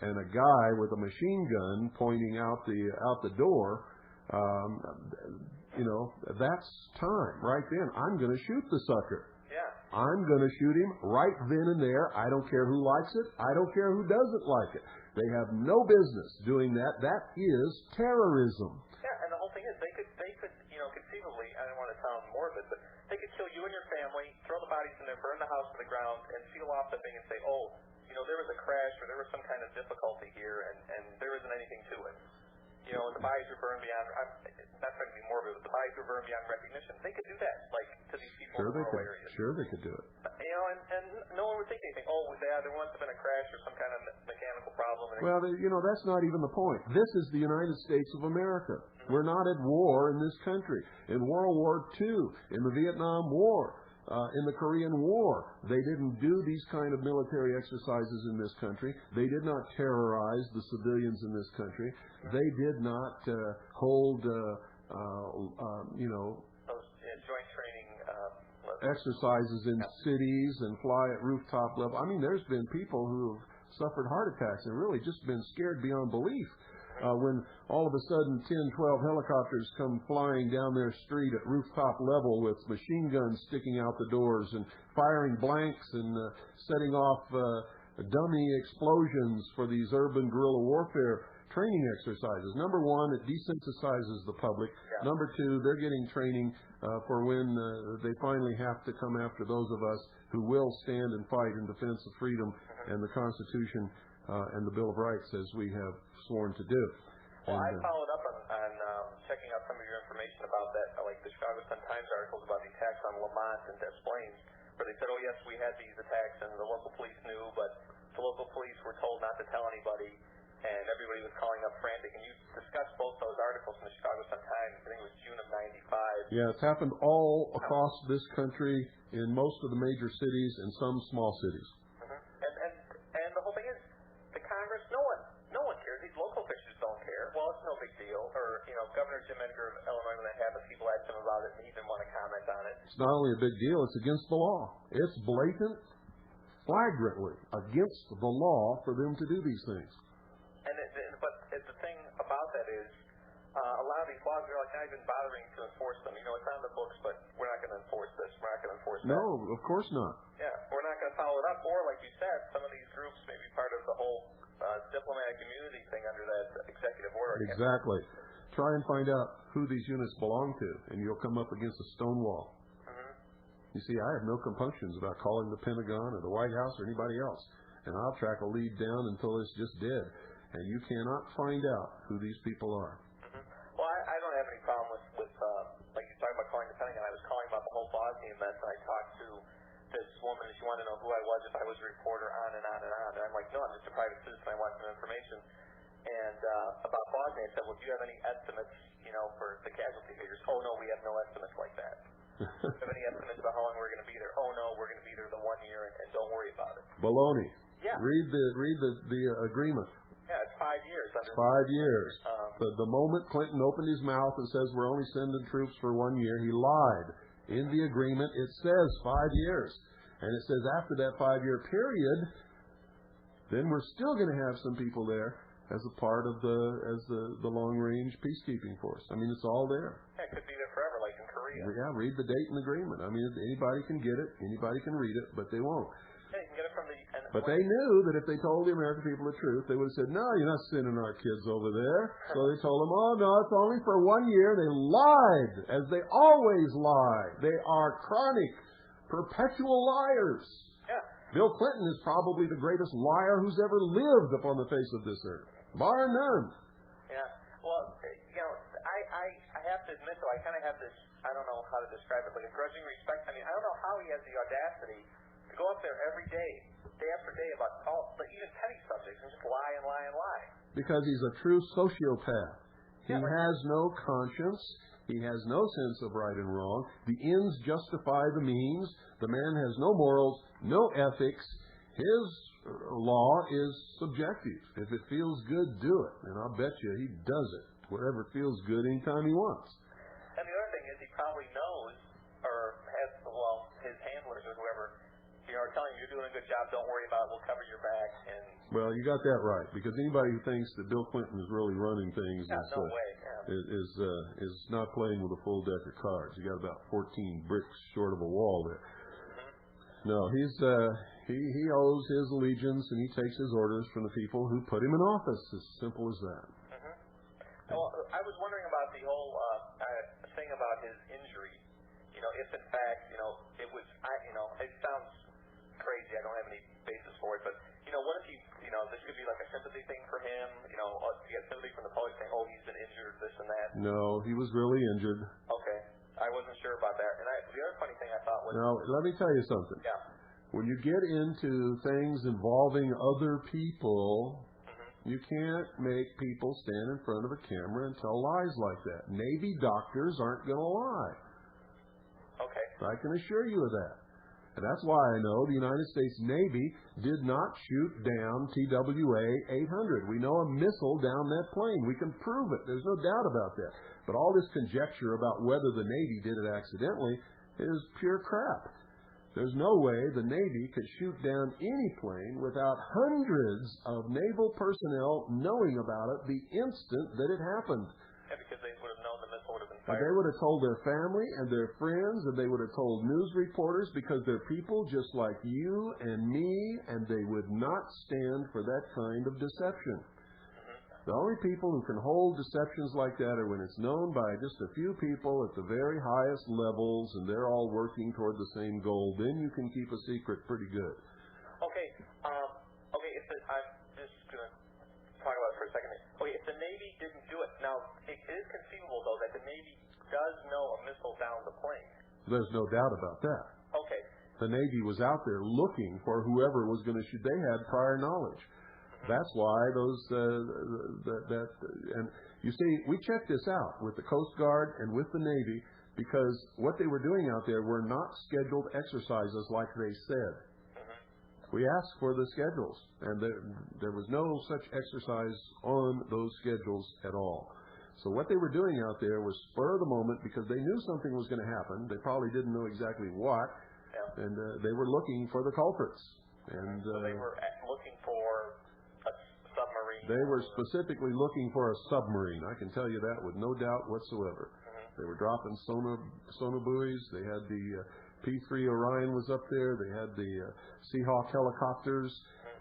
and a guy with a machine gun pointing out the door, that's time right then. I'm going to shoot the sucker. Yeah. I'm going to shoot him right then and there. I don't care who likes it. I don't care who doesn't like it. They have no business doing that. That is terrorism. Yeah, and the whole thing is they could conceivably, I don't want to sound morbid, but they could kill you and your family, throw the bodies in there, burn the house to the ground, and seal off the thing and say, there was a crash or there was some kind of difficulty here, and there isn't anything to it. The bodies were burned beyond, not trying to be morbid, but the bodies were burned beyond recognition. They could do that, like, to these people in rural areas. Sure they could do it. And no one would think anything. There must have been a crash or some kind of mechanical problem. Well, that's not even the point. This is the United States of America. Mm-hmm. We're not at war in this country. In World War II, in the Vietnam War, in the Korean War, they didn't do these kind of military exercises in this country. They did not terrorize the civilians in this country. They did not hold, joint training exercises in cities and fly at rooftop level. I mean, there's been people who have suffered heart attacks and really just been scared beyond belief. When all of a sudden 10, 12 helicopters come flying down their street at rooftop level with machine guns sticking out the doors and firing blanks and setting off dummy explosions for these urban guerrilla warfare training exercises. Number one, it desensitizes the public. Yeah. Number two, they're getting training for when they finally have to come after those of us who will stand and fight in defense of freedom and the Constitution and the Bill of Rights as we have sworn to do. Well, I followed up on checking out some of your information about that, like the Chicago Sun-Times articles about the attacks on Lamont and Des Plaines, where they said, yes, we had these attacks and the local police knew, but the local police were told not to tell anybody, and everybody was calling up frantic. And you discussed both those articles in the Chicago Sun-Times. I think it was June of '95. Yeah, it's happened all across this country in most of the major cities and some small cities. And the whole thing is, the Congress, no one cares. These local officials don't care. Well, it's no big deal. Or, Governor Jim Edgar of Illinois, when they had the people asked him about it, and he didn't want to comment on it. It's not only a big deal, it's against the law. It's blatant, flagrantly against the law for them to do these things. But the thing about that is, a lot of these laws are like not even bothering to enforce them. It's on the books, but we're not going to enforce this. We're not going to enforce that. No, of course not. Yeah, we're not going to follow it up. Or, like you said, some of these groups may be part of the whole diplomatic immunity thing under that executive order. Exactly. Try and find out who these units belong to, and you'll come up against a stone wall. Mm-hmm. You see, I have no compunctions about calling the Pentagon or the White House or anybody else, and I'll track a lead down until it's just dead. And you cannot find out who these people are. Mm-hmm. Well, I don't have any problem with like you talking about calling the Pentagon. I was calling about the whole Bosnia mess, and I talked to this woman, and she wanted to know who I was, if I was a reporter, on and on and on. And I'm like, no, I'm just a private citizen. I want some information. And about Bosnia, I said, well, do you have any estimates, for the casualty figures? Oh, no, we have no estimates like that. Do you have any estimates about how long we're going to be there? Oh, no, we're going to be there the 1 year, and don't worry about it. Baloney. Yeah. Read the agreement. Yeah, it's 5 years. It's 5 years. The moment Clinton opened his mouth and says we're only sending troops for 1 year, he lied. In the agreement, it says 5 years. And it says after that 5-year period, then we're still going to have some people there as a part of the long-range peacekeeping force. I mean, it's all there. Yeah, it could be there forever, like in Korea. Korea. Yeah, read the Dayton Agreement. I mean, anybody can get it, anybody can read it, but they won't. Yeah, you can get it from the... But they knew that if they told the American people the truth, they would have said, no, you're not sending our kids over there. So they told them, oh, no, it's only for 1 year. They lied, as they always lie. They are chronic, perpetual liars. Yeah. Bill Clinton is probably the greatest liar who's ever lived upon the face of this earth, bar none. Yeah. Well, I have to admit, though, I kind of have this, I don't know how to describe it, like a grudging respect. I mean, I don't know how he has the audacity to go up there every day after day, about even petty subjects, and just lie and lie and lie. Because he's a true sociopath. He Yeah, has no conscience. He has no sense of right and wrong. The ends justify the means. The man has no morals, no ethics. His law is subjective. If it feels good, do it. And I'll bet you he does it, wherever it feels good, anytime he wants. And the other thing is he probably knows, or has, well, his handlers or whoever, are telling you, you're doing a good job, don't worry about it, we'll cover your back. And well, you got that right, because anybody who thinks that Bill Clinton is really running things is not playing with a full deck of cards. You got about 14 bricks short of a wall there. Mm-hmm. No, he owes his allegiance and he takes his orders from the people who put him in office. As simple as that. Mm-hmm. Well, I was wondering about the whole thing about his injury. You know, if in fact, it was, it sounds crazy. I don't have any basis for it, but what if this could be like a sympathy thing for him? To get sympathy from the public saying, "Oh, he's been injured, this and that." No, he was really injured. Okay, I wasn't sure about that. And the other funny thing I thought was, now let me tell you something. Yeah. When you get into things involving other people, mm-hmm. you can't make people stand in front of a camera and tell lies like that. Navy doctors aren't going to lie. Okay. I can assure you of that. And that's why I know the United States Navy did not shoot down TWA 800. We know a missile down that plane. We can prove it. There's no doubt about that. But all this conjecture about whether the Navy did it accidentally is pure crap. There's no way the Navy could shoot down any plane without hundreds of naval personnel knowing about it the instant that it happened. Yeah, because they would have known the missile would have been And fired. they would have told their family and their friends, and they would have told news reporters, because they're people just like you and me, and they would not stand for that kind of deception. The only people who can hold deceptions like that are when it's known by just a few people at the very highest levels, and they're all working toward the same goal. Then you can keep a secret pretty good. Okay. I'm just going to talk about it for a second. Okay, if the Navy didn't do it, now it is conceivable though that the Navy does know a missile down the plane. There's no doubt about that. Okay. The Navy was out there looking for whoever was going to shoot. They had prior knowledge. That's why and you see, we checked this out with the Coast Guard and with the Navy, because what they were doing out there were not scheduled exercises like they said. We asked for the schedules, and there was no such exercise on those schedules at all. So what they were doing out there was spur of the moment, because they knew something was going to happen. They probably didn't know exactly what, and they were looking for the culprits. And so they were looking for a submarine. They were specifically looking for a submarine. I can tell you that with no doubt whatsoever. They were dropping sonar buoys. They had the P-3 Orion was up there. They had the Seahawk helicopters.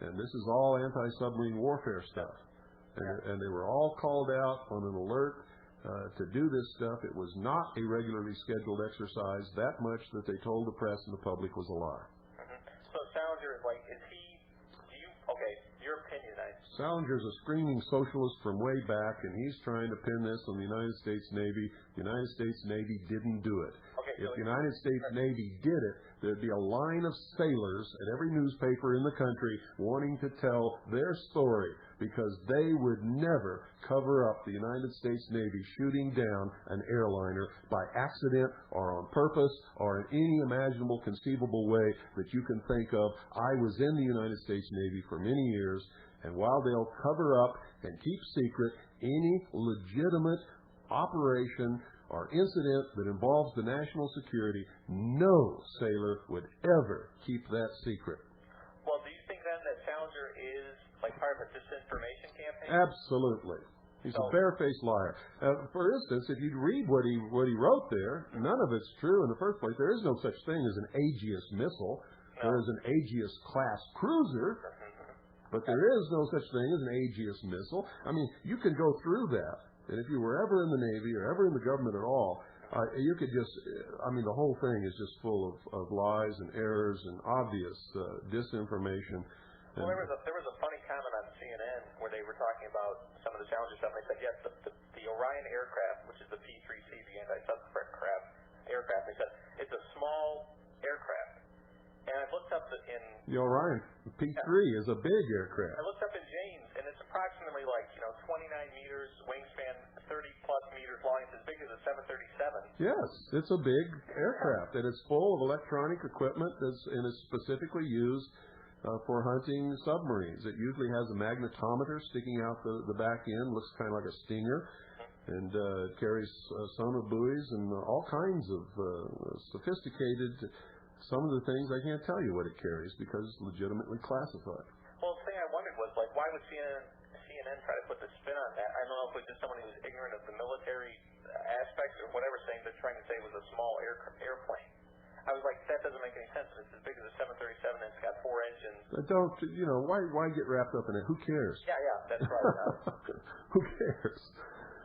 And this is all anti-submarine warfare stuff. And they were all called out on an alert to do this stuff. It was not a regularly scheduled exercise. That much that they told the press and the public was a lie. So Salinger is like, your opinion, Salinger's a screaming socialist from way back, and he's trying to pin this on the United States Navy. The United States Navy didn't do it. If the United States Navy did it, there'd be a line of sailors at every newspaper in the country wanting to tell their story, because they would never cover up the United States Navy shooting down an airliner by accident or on purpose or in any imaginable, conceivable way that you can think of. I was in the United States Navy for many years, and while they'll cover up and keep secret any legitimate operation or incident that involves the national security, no sailor would ever keep that secret. Well, do you think then that Salinger is like part of a disinformation campaign? Absolutely. He's a barefaced liar. For instance, if you read what he wrote there, none of it's true in the first place. There is no such thing as an Aegis missile. No. There is an Aegis class cruiser, but there is no such thing as an Aegis missile. I mean, you can go through that, and if you were ever in the Navy or ever in the government at all, you could just, the whole thing is just full of lies and errors and obvious disinformation. Well, there was a funny comment on CNN where they were talking about some of the challenges stuff. They said, yes, the Orion aircraft, which is the P-3C, the anti-subcraft aircraft, they said it's a small aircraft. And I looked up the Orion P-3 is a big aircraft. I looked up in James, and it's approximately 29 meters wingspan, 30-plus meters long. It's as big as a 737. Yes, it's a big aircraft, and it's full of electronic equipment and it's specifically used for hunting submarines. It usually has a magnetometer sticking out the back end, looks kind of like a stinger, and carries sonar buoys and all kinds of sophisticated. Some of the things I can't tell you what it carries because it's legitimately classified. Well, the thing I wondered was, why would CNN try to put the spin on that? I don't know if it was just someone who was ignorant of the military aspects or whatever, saying they're trying to say it was a small airplane. I was like, that doesn't make any sense. It's as big as a 737 and it's got 4 engines. Why get wrapped up in it? Who cares? Yeah, that's right. Who cares?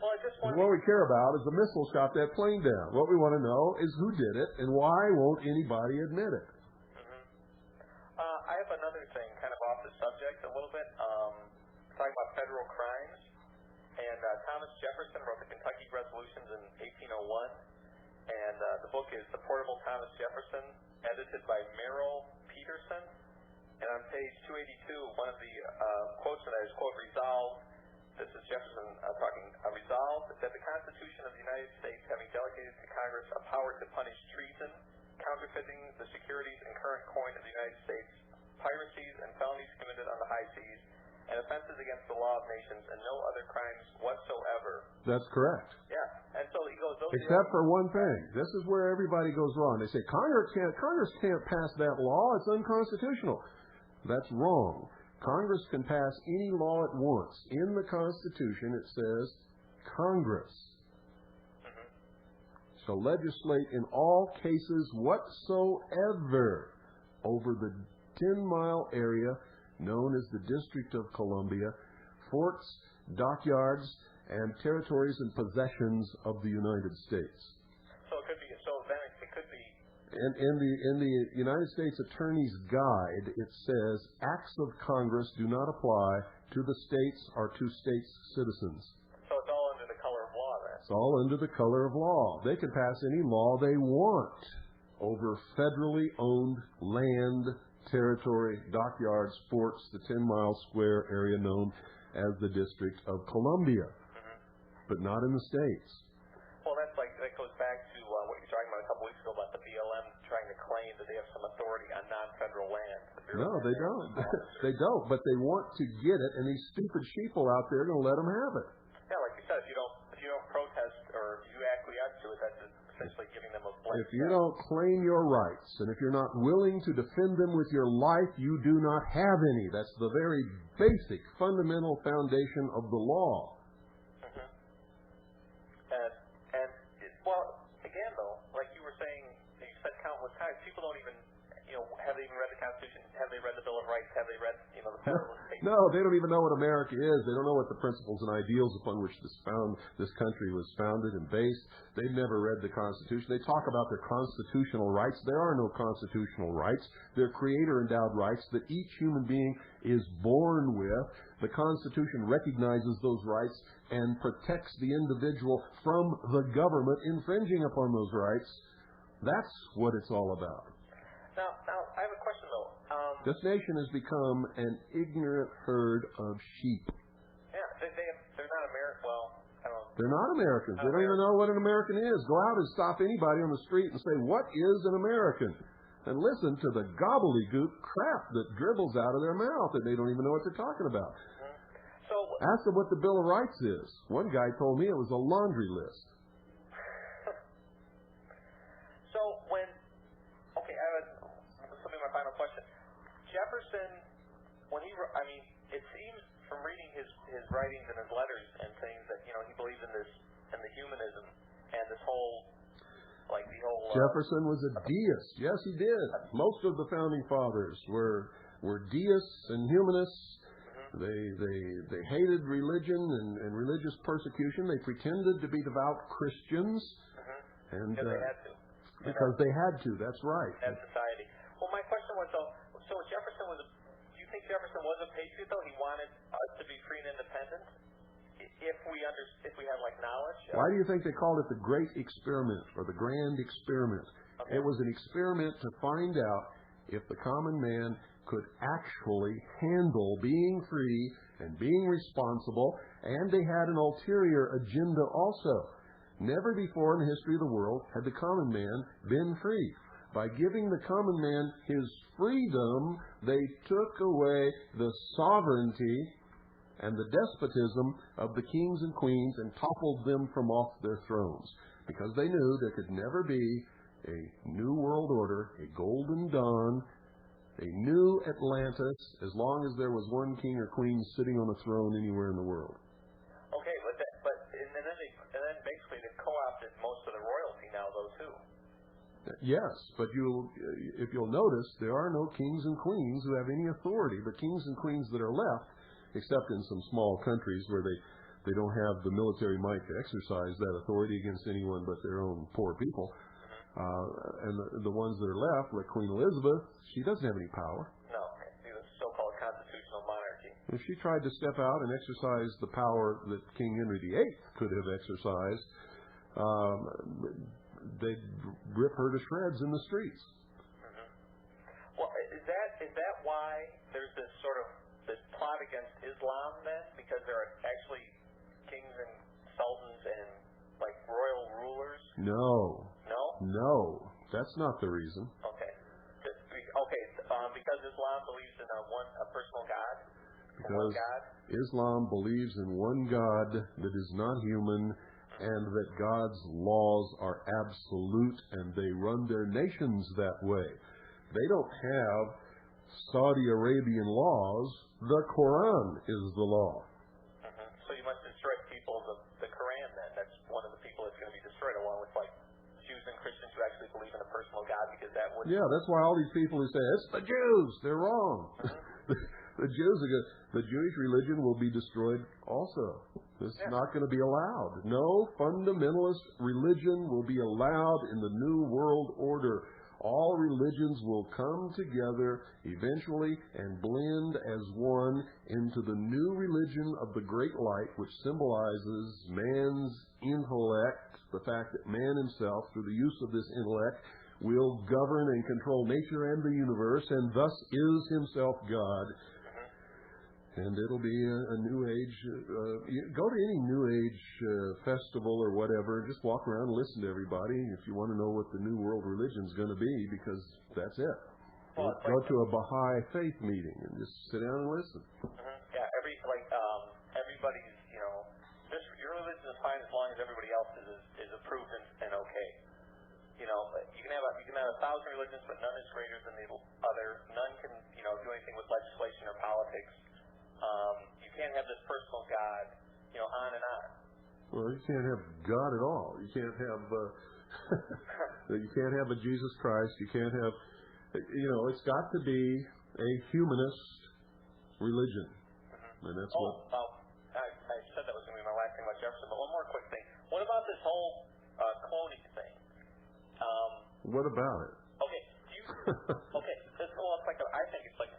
Well, I just wanted what we care about is the missile shot that plane down. What we want to know is who did it and why won't anybody admit it. I have another thing, kind of off the subject a little bit, talking about federal crimes. And Thomas Jefferson wrote the Kentucky Resolutions in 1801. And the book is The Portable Thomas Jefferson, edited by Merrill Peterson. And on page 282, one of the quotes that is, quote, resolved, this is Jefferson talking, resolved that the Constitution of the United States, having delegated to Congress a power to punish treason, counterfeiting the securities and current coin of the United States, piracies and felonies committed on the high seas, and offenses against the law of nations, and no other crimes whatsoever. That's correct. Yeah, and so he goes... Except for one thing. This is where everybody goes wrong. They say, Congress can't pass that law. It's unconstitutional. That's wrong. Congress can pass any law at once. In the Constitution, it says Congress shall legislate in all cases whatsoever over the 10-mile area known as the District of Columbia, forts, dockyards, and territories and possessions of the United States. So it could be. So then it could be. In the United States Attorney's Guide, it says acts of Congress do not apply to the states or to states' citizens. So it's all under the color of law, then? It's all under the color of law. They can pass any law they want over federally owned land, territory, dockyards, forts, the 10-mile square area known as the District of Columbia, but not in the states. Well, that goes back to what you were talking about a couple weeks ago about the BLM trying to claim that they have some authority on non-federal land. No, they don't. They don't, but they want to get it, and these stupid sheeple out there are going to let them have it. Yeah, like you said, if you don't protest or you acquiesce to it, that's essentially giving them a blank. If you don't claim your rights, and if you're not willing to defend them with your life, you do not have any. That's the very basic, fundamental foundation of the law. Well, again, though, like you were saying, you said countless times, people don't even, have they even read the Constitution? Have they read the Bill of Rights? Have they read, the Federalist Papers? No, they don't even know what America is. They don't know what the principles and ideals upon which this country was founded and based. They've never read the Constitution. They talk about their constitutional rights. There are no constitutional rights. They're creator-endowed rights that each human being is born with. The Constitution recognizes those rights and protects the individual from the government infringing upon those rights. That's what it's all about. Now I have a question, though. This nation has become an ignorant herd of sheep. Yeah, they're not American. Well, I don't know. They're not Americans. They don't even know what an American is. Go out and stop anybody on the street and say, what is an American? And listen to the gobbledygook crap that dribbles out of their mouth, and they don't even know what they're talking about. So, ask them what the Bill of Rights is. One guy told me it was a laundry list. This will be my final question. Jefferson, when he, it seems from reading his writings and his letters and things that he believes in the humanism and this whole, like the whole. Jefferson was a deist. Yes, he did. Most of the founding fathers were deists and humanists. They hated religion and religious persecution. They pretended to be devout Christians, and they had to. Because they had to. That's right. That society. Well, my question was though. So Jefferson was. Do you think Jefferson was a patriot though? He wanted us to be free and independent. If we had like knowledge. Why do you think they called it the Great Experiment or the Grand Experiment? Okay. It was an experiment to find out if the common man could actually handle being free and being responsible, and they had an ulterior agenda also. Never before in the history of the world had the common man been free. By giving the common man his freedom, they took away the sovereignty and the despotism of the kings and queens and toppled them from off their thrones, because they knew there could never be a new world order, a golden dawn, a new Atlantis, as long as there was one king or queen sitting on a throne anywhere in the world. Okay, and then basically they co-opted most of the royalty now, though, too. Yes, but if you'll notice, there are no kings and queens who have any authority. The kings and queens that are left, except in some small countries where they don't have the military might to exercise that authority against anyone but their own poor people. And the ones that are left, like Queen Elizabeth, she doesn't have any power. No, the so-called constitutional monarchy. If she tried to step out and exercise the power that King Henry VIII could have exercised, they'd rip her to shreds in the streets. Well, is that why there's this sort of this plot against Islam then? Because there are actually kings and sultans and like royal rulers? No. No? No, that's not the reason. Okay. Because Islam believes in a personal God? Because Islam believes in one God that is not human, and that God's laws are absolute, and they run their nations that way. They don't have Saudi Arabian laws. The Quran is the law. So you must destroy people of the Quran then. That's one of the people that's going to be destroyed, along with like Jews and Christians who actually believe in a personal God, because that would. Yeah, that's why all these people who say it's the Jews, they're wrong. The Jewish religion will be destroyed also. It's not going to be allowed. No fundamentalist religion will be allowed in the New World Order. All religions will come together eventually and blend as one into the new religion of the Great Light, which symbolizes man's intellect, the fact that man himself, through the use of this intellect, will govern and control nature and the universe, and thus is himself God. And it'll be a New Age. Go to any New Age festival or whatever. Just walk around and listen to everybody if you want to know what the New World Religion's going to be, because that's it. Go to a Baha'i faith meeting and just sit down and listen. Yeah, everybody's, your religion is fine as long as everybody else is approved and okay. You can have 1,000 religions, but none is greater than the other. None can, do anything with legislation or politics. You can't have this personal God, on and on. Well, you can't have God at all. You can't have a Jesus Christ. You can't have, it's got to be a humanist religion, and that's what. I said that was going to be my last thing about Jefferson, but one more quick thing. What about this whole cloning thing? What about it? Okay. I think it's like.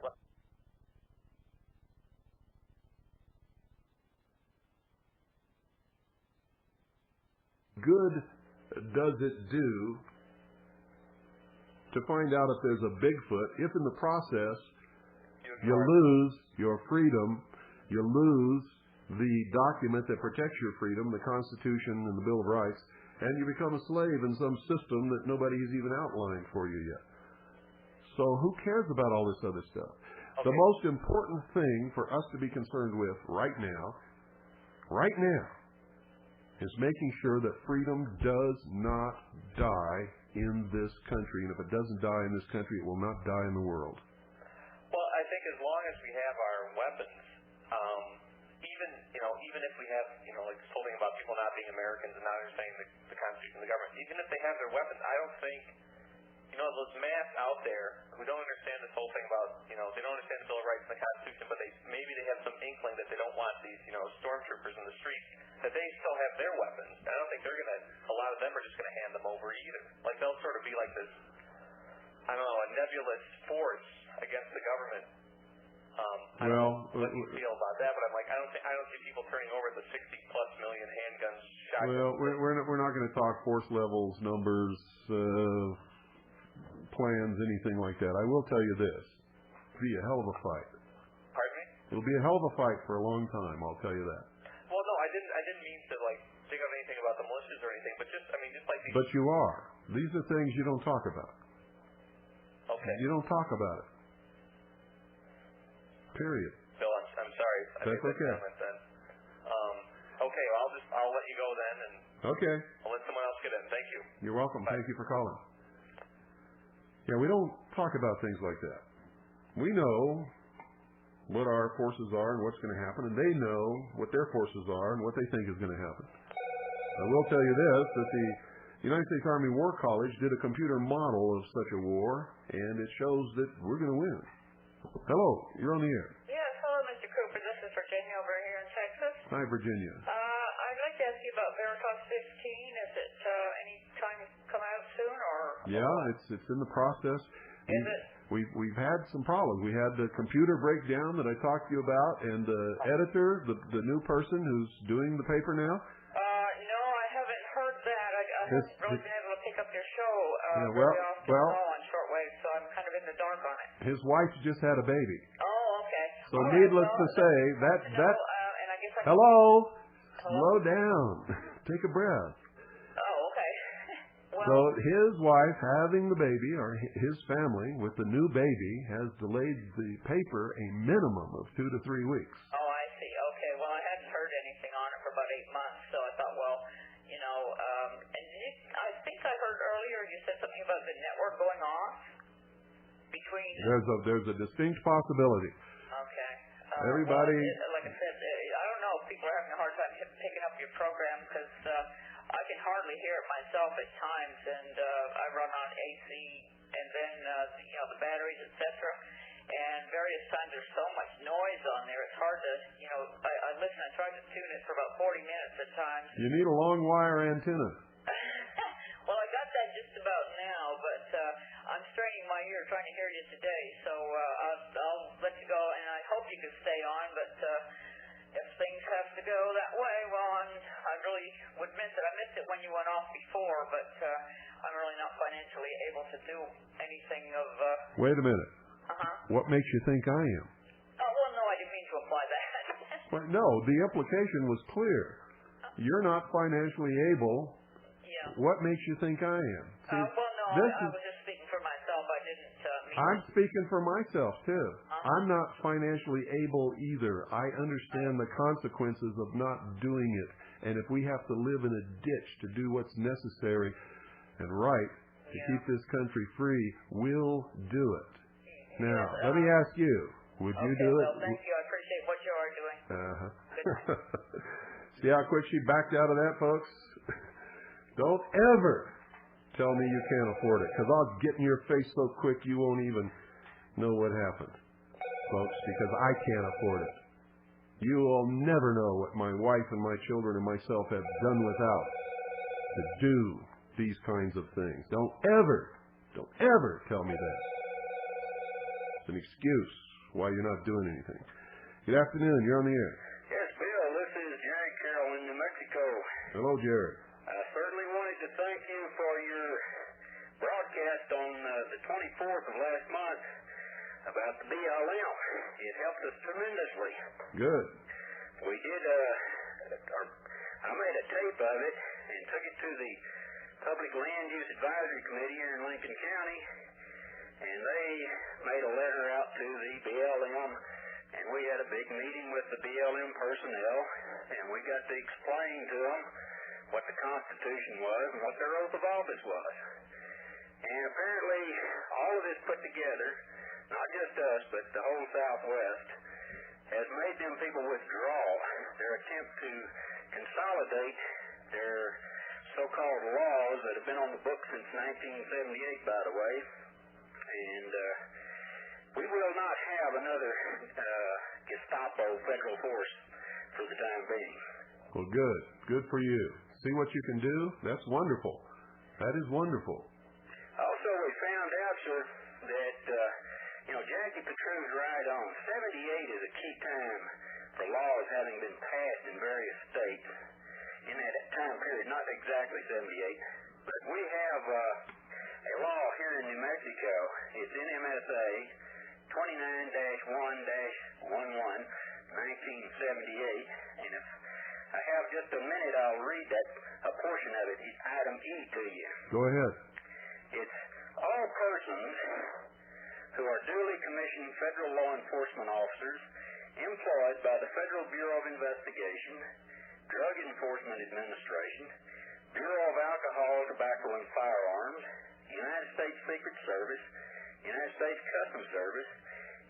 Good does it do to find out if there's a Bigfoot, if in the process you lose your freedom, you lose the document that protects your freedom, the Constitution and the Bill of Rights, and you become a slave in some system that nobody has even outlined for you yet. So who cares about all this other stuff? Okay. The most important thing for us to be concerned with right now, is making sure that freedom does not die in this country. And if it doesn't die in this country, it will not die in the world. Well, I think as long as we have our weapons, even if we have, like this whole thing about people not being Americans and not understanding the Constitution and the government, even if they have their weapons, I don't think, those mass out there who don't understand this whole thing about, they don't understand the Bill of Rights and the Constitution, but maybe they have some inkling that they don't want these, stormtroopers in the streets, that they still have their weapons. I don't think a lot of them are just going to hand them over either. Like, they'll sort of be like this, I don't know, a nebulous force against the government. I don't know what you feel about that, but I'm like, I don't see people turning over the 60+ million handguns. Well, we're not going to talk force levels, numbers, plans, anything like that. I will tell you this: it'll be a hell of a fight. Pardon me? It'll be a hell of a fight for a long time. I'll tell you that. Well, no, I didn't mean to dig up anything about the militias or anything, but just like these. But you are. These are things you don't talk about. Okay. You don't talk about it. Period. Bill, I'm sorry. That's okay. Then. Okay, well, I'll let you go then, and okay. I'll let someone else get in. Thank you. You're welcome. Bye. Thank you for calling. Yeah, we don't talk about things like that. We know what our forces are and what's going to happen, and they know what their forces are and what they think is going to happen. I will tell you this, that the United States Army War College did a computer model of such a war, and it shows that we're going to win. Hello, you're on the air. Yes, hello, Mr. Cooper. This is Virginia over here in Texas. Hi, Virginia. I'd like to ask you about Veritas 15. Is it any time to come out soon, or? Yeah, it's in the process. Is it? We've had some problems. We had the computer breakdown that I talked to you about, and the editor, the new person who's doing the paper now. No, I haven't heard that. I haven't really been able to pick up your show very often on shortwave, so I'm kind of in the dark on it. His wife just had a baby. Oh, okay. So needless to say, that and I guess hello, slow down, take a breath. Oh, okay. Well, so his wife having the baby, or his family with the new baby, has delayed the paper a minimum of 2 to 3 weeks. Oh, I see. Okay. Well, I hadn't heard anything on it for about 8 months, so I thought, well, and I think I heard earlier you said something about the network going off between. There's a distinct possibility. Okay. Everybody. Well, like I said, I don't know if people are having a hard time picking up your program because I can hardly hear it myself at times, and I run on AC, and then the batteries, etc. And various times there's so much noise on there, it's hard to, I listen, I try to tune it for about 40 minutes at times. You need a long wire antenna. Well, I got that just about now, but I'm straining my ear trying to hear you today, so I'll let you go, and I hope you can stay on, but if things have to go that way, well, I really would miss it. I missed it when you went off before, but I'm really not financially able to do anything of... Wait a minute. Uh-huh. What makes you think I am? Oh, well, no, I didn't mean to imply that. Well, no, the implication was clear. You're not financially able. Yeah. What makes you think I am? See, well, no, I was just speaking for myself. I didn't mean... I'm speaking for myself, too. I'm not financially able either. I understand the consequences of not doing it. And if we have to live in a ditch to do what's necessary and right to keep this country free, we'll do it. Now, let me ask you, would you do it? Well, thank you. I appreciate what you are doing. See how quick she backed out of that, folks? Don't ever tell me you can't afford it, because I'll get in your face so quick you won't even know what happened, folks, because I can't afford it. You will never know what my wife and my children and myself have done without to do these kinds of things. Don't ever tell me that. It's an excuse why you're not doing anything. Good afternoon. You're on the air. Yes, Bill. This is Jerry Carroll in New Mexico. Hello, Jerry. I certainly wanted to thank you for your broadcast on the 24th of last month about the BLM. It helped us tremendously. Good. We did, I made a tape of it and took it to the Public Land Use Advisory Committee here in Lincoln County, and they made a letter out to the BLM, and we had a big meeting with the BLM personnel, and we got to explain to them what the Constitution was and what their oath of office was. And apparently, all of this put together, not just us, but the whole Southwest, has made them people withdraw their attempt to consolidate their so-called laws that have been on the books since 1978, by the way. And we will not have another Gestapo federal force for the time being. Well, good. Good for you. See what you can do? That's wonderful. That is wonderful. Also, we found out, sir, that, Jackie Petru's right on. 78 is a key time for laws having been passed in various states in that time period, not exactly 78. But we have a law here in New Mexico. It's NMSA 29-1-11, 1978, and if I have just a minute, I'll read a portion of it, item E, to you. Go ahead. It's all persons who are duly commissioned federal law enforcement officers employed by the Federal Bureau of Investigation, Drug Enforcement Administration, Bureau of Alcohol, Tobacco, and Firearms, United States Secret Service, United States Customs Service,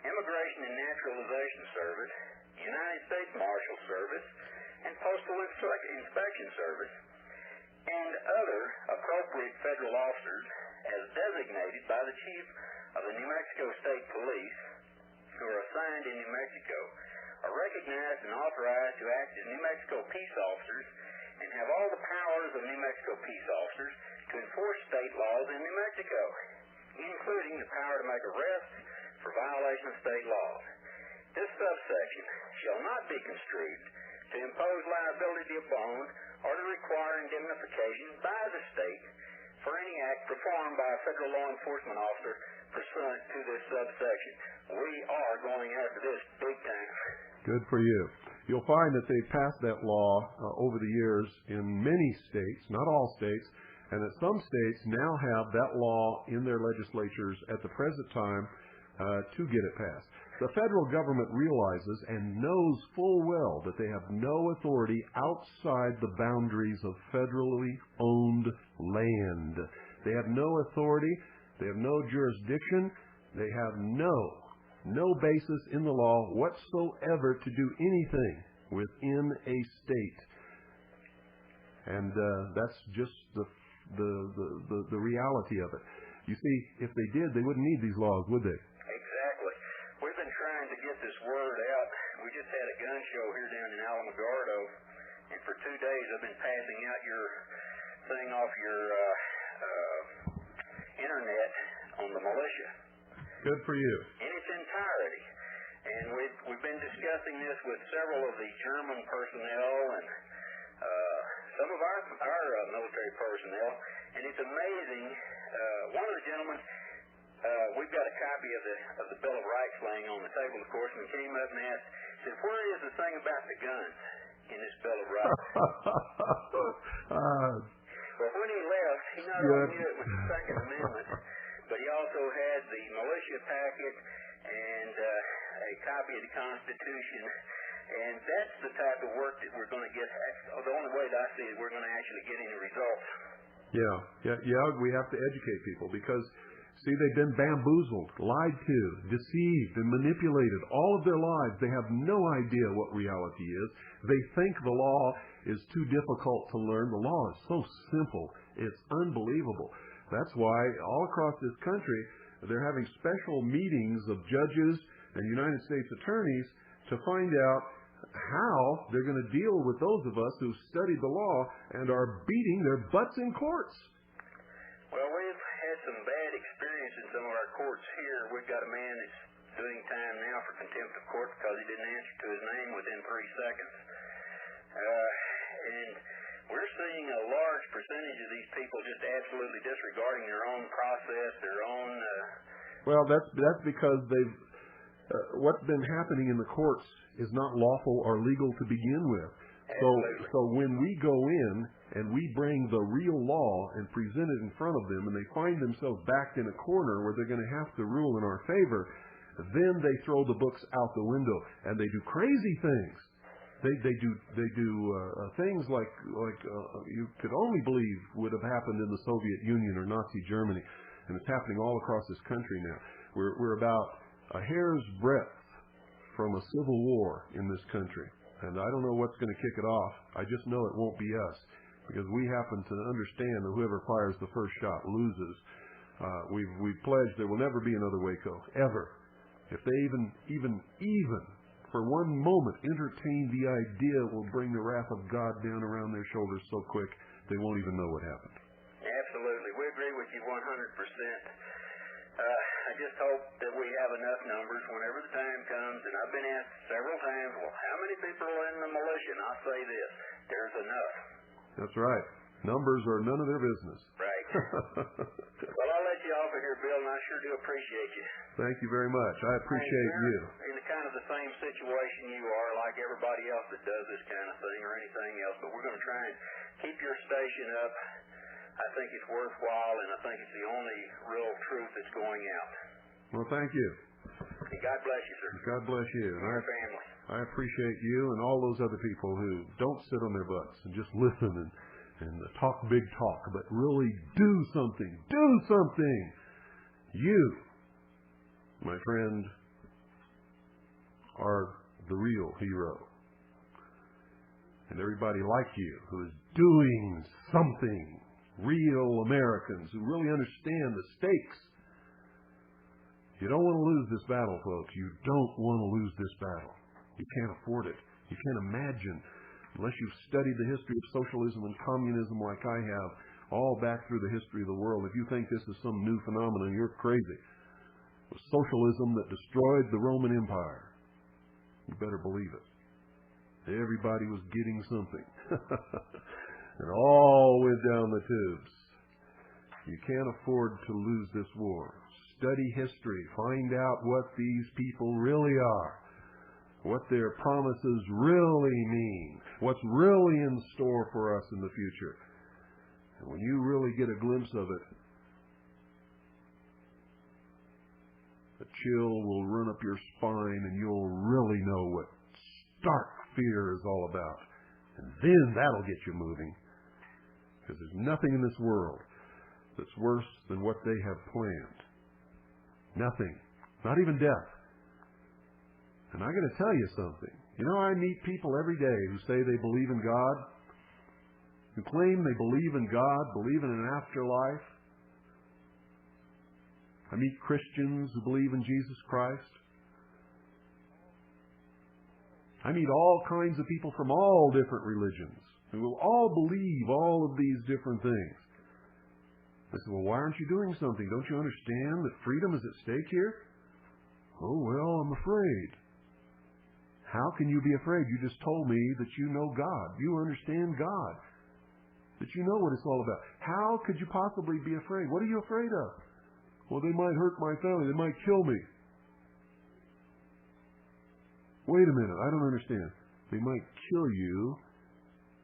Immigration and Naturalization Service, United States Marshal Service, and Postal Inspection Service, and other appropriate federal officers as designated by the Chief of the New Mexico State Police who are assigned in New Mexico are recognized and authorized to act as New Mexico peace officers and have all the powers of New Mexico peace officers to enforce state laws in New Mexico, including the power to make arrests for violation of state laws. This subsection shall not be construed to impose liability upon or to require indemnification by the state for any act performed by a federal law enforcement officer pursuant to this subsection. We are going after this big time. Good for you. You'll find that they've passed that law over the years in many states, not all states, and that some states now have that law in their legislatures at the present time to get it passed. The federal government realizes and knows full well that they have no authority outside the boundaries of federally owned land. They have no authority. They have no jurisdiction. They have no basis in the law whatsoever to do anything within a state. And that's just the reality of it. You see, if they did, they wouldn't need these laws, would they? Exactly. We've been trying to get this word out. We just had a gun show here down in Alamogordo, and for 2 days I've been passing out your thing off your internet on the militia. Good for you. In its entirety. And we've been discussing this with several of the German personnel and some of our military personnel, and it's amazing. One of the gentlemen, we've got a copy of the Bill of Rights laying on the table, of course, and he came up and asked, said, "Where is the thing about the guns in this Bill of Rights?" Well, when he left, he not only knew it was the Second Amendment, but he also had the militia packet and a copy of the Constitution. And that's the type of work that we're going to get. The only way that I see it, we're going to actually get any results. Yeah. We have to educate people because, see, they've been bamboozled, lied to, deceived, and manipulated all of their lives. They have no idea what reality is. They think the law is too difficult to learn. The law is so simple. It's unbelievable. That's why all across this country, they're having special meetings of judges and United States attorneys to find out how they're going to deal with those of us who studied the law and are beating their butts in courts. Well, we've had some bad experience in some of our courts here. We've got a man that's doing time now for contempt of court because he didn't answer to his name within 3 seconds. And we're seeing a large percentage of these people just absolutely disregarding their own process, their own... Well, that's because they've... what's been happening in the courts is not lawful or legal to begin with. So when we go in and we bring the real law and present it in front of them and they find themselves backed in a corner where they're going to have to rule in our favor, then they throw the books out the window and they do crazy things. They do things like you could only believe would have happened in the Soviet Union or Nazi Germany, and it's happening all across this country now. We're about a hair's breadth from a civil war in this country. A And I don't know what's going to kick it off. I just know it won't be us, because we happen to understand that whoever fires the first shot loses. We've pledged there will never be another Waco, ever. If they even for one moment entertain the idea, it will bring the wrath of God down around their shoulders so quick they won't even know what happened. Absolutely. We agree with you 100%. I just hope that we have enough numbers whenever the time comes, and I've been asked several times, well, how many people are in the militia? And I'll say this, there's enough. That's right. Numbers are none of their business. Right. Well, I'll let you off of here, Bill, and I sure do appreciate you. Thank you very much. I appreciate you. In kind of the same situation you are, like everybody else that does this kind of thing or anything else, but we're going to try and keep your station up. I think it's worthwhile, and I think it's the only real truth that's going out. Well, thank you. And God bless you, sir. God bless you. And your family. I appreciate you and all those other people who don't sit on their butts and just listen and talk big talk, but really do something. Do something. You, my friend, are the real hero. And everybody like you who is doing something, real Americans who really understand the stakes. You don't want to lose this battle, folks. You don't want to lose this battle. You can't afford it. You can't imagine, unless you've studied the history of socialism and communism like I have, all back through the history of the world. If you think this is some new phenomenon, you're crazy. It was socialism that destroyed the Roman Empire. You better believe it. Everybody was getting something. And all went down the tubes. You can't afford to lose this war. Study history. Find out what these people really are. What their promises really mean. What's really in store for us in the future. And when you really get a glimpse of it, a chill will run up your spine and you'll really know what stark fear is all about. And then that'll get you moving. Because there's nothing in this world that's worse than what they have planned. Nothing. Not even death. And I'm going to tell you something. You know, I meet people every day who say they believe in God, who claim they believe in God, believe in an afterlife. I meet Christians who believe in Jesus Christ. I meet all kinds of people from all different religions who will all believe all of these different things. I said, well, why aren't you doing something? Don't you understand that freedom is at stake here? Oh, well, I'm afraid. How can you be afraid? You just told me that you know God. You understand God. That you know what it's all about. How could you possibly be afraid? What are you afraid of? Well, they might hurt my family. They might kill me. Wait a minute. I don't understand. They might kill you,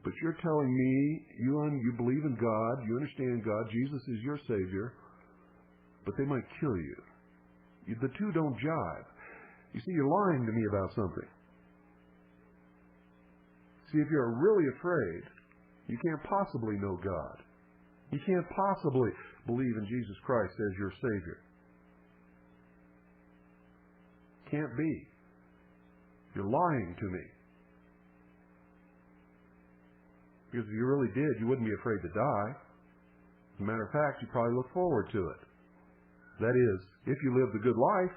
but you're telling me you believe in God, you understand God, Jesus is your Savior, but they might kill you. The two don't jive. You see, you're lying to me about something. See, if you're really afraid, you can't possibly know God. You can't possibly believe in Jesus Christ as your Savior. Can't be. You're lying to me. Because if you really did, you wouldn't be afraid to die. As a matter of fact, you'd probably look forward to it. That is, if you lived a good life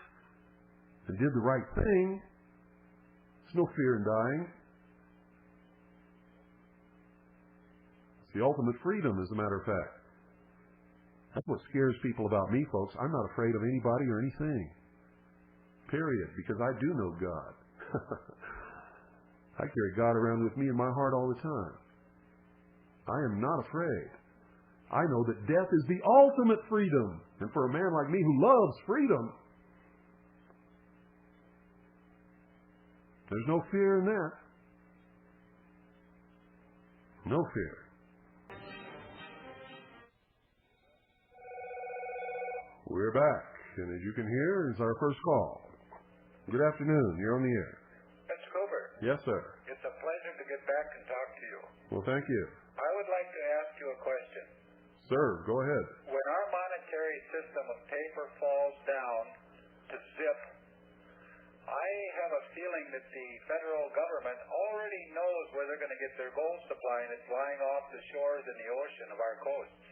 and did the right thing, there's no fear in dying. It's the ultimate freedom, as a matter of fact. That's what scares people about me, folks. I'm not afraid of anybody or anything. Period. Because I do know God. I carry God around with me in my heart all the time. I am not afraid. I know that death is the ultimate freedom. And for a man like me who loves freedom, there's no fear in that. No fear. We're back, and as you can hear, it's our first call. Good afternoon. You're on the air. Mr. Cooper. Yes, sir. It's a pleasure to get back and talk to you. Well, thank you. I would like to ask you a question. Sir, go ahead. When our monetary system of paper falls down to zip, I have a feeling feeling that the federal government already knows where they're going to get their gold supply, and it's lying off the shores in the ocean of our coasts.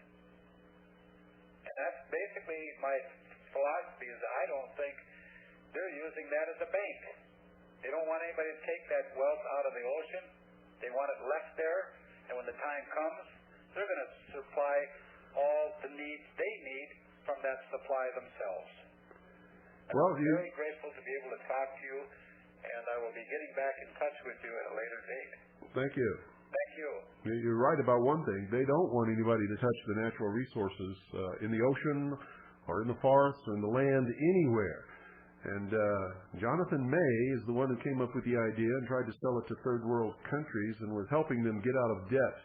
And that's basically my philosophy, is I don't think they're using that as a bank. They don't want anybody to take that wealth out of the ocean. They want it left there, and when the time comes, they're going to supply all the needs they need from that supply themselves. Well, I'm very grateful to be able to talk to you, and I will be getting back in touch with you at a later date. Thank you. Thank you. You're right about one thing. They don't want anybody to touch the natural resources in the ocean or in the forests or in the land anywhere. And Jonathan May is the one who came up with the idea and tried to sell it to third world countries and was helping them get out of debt,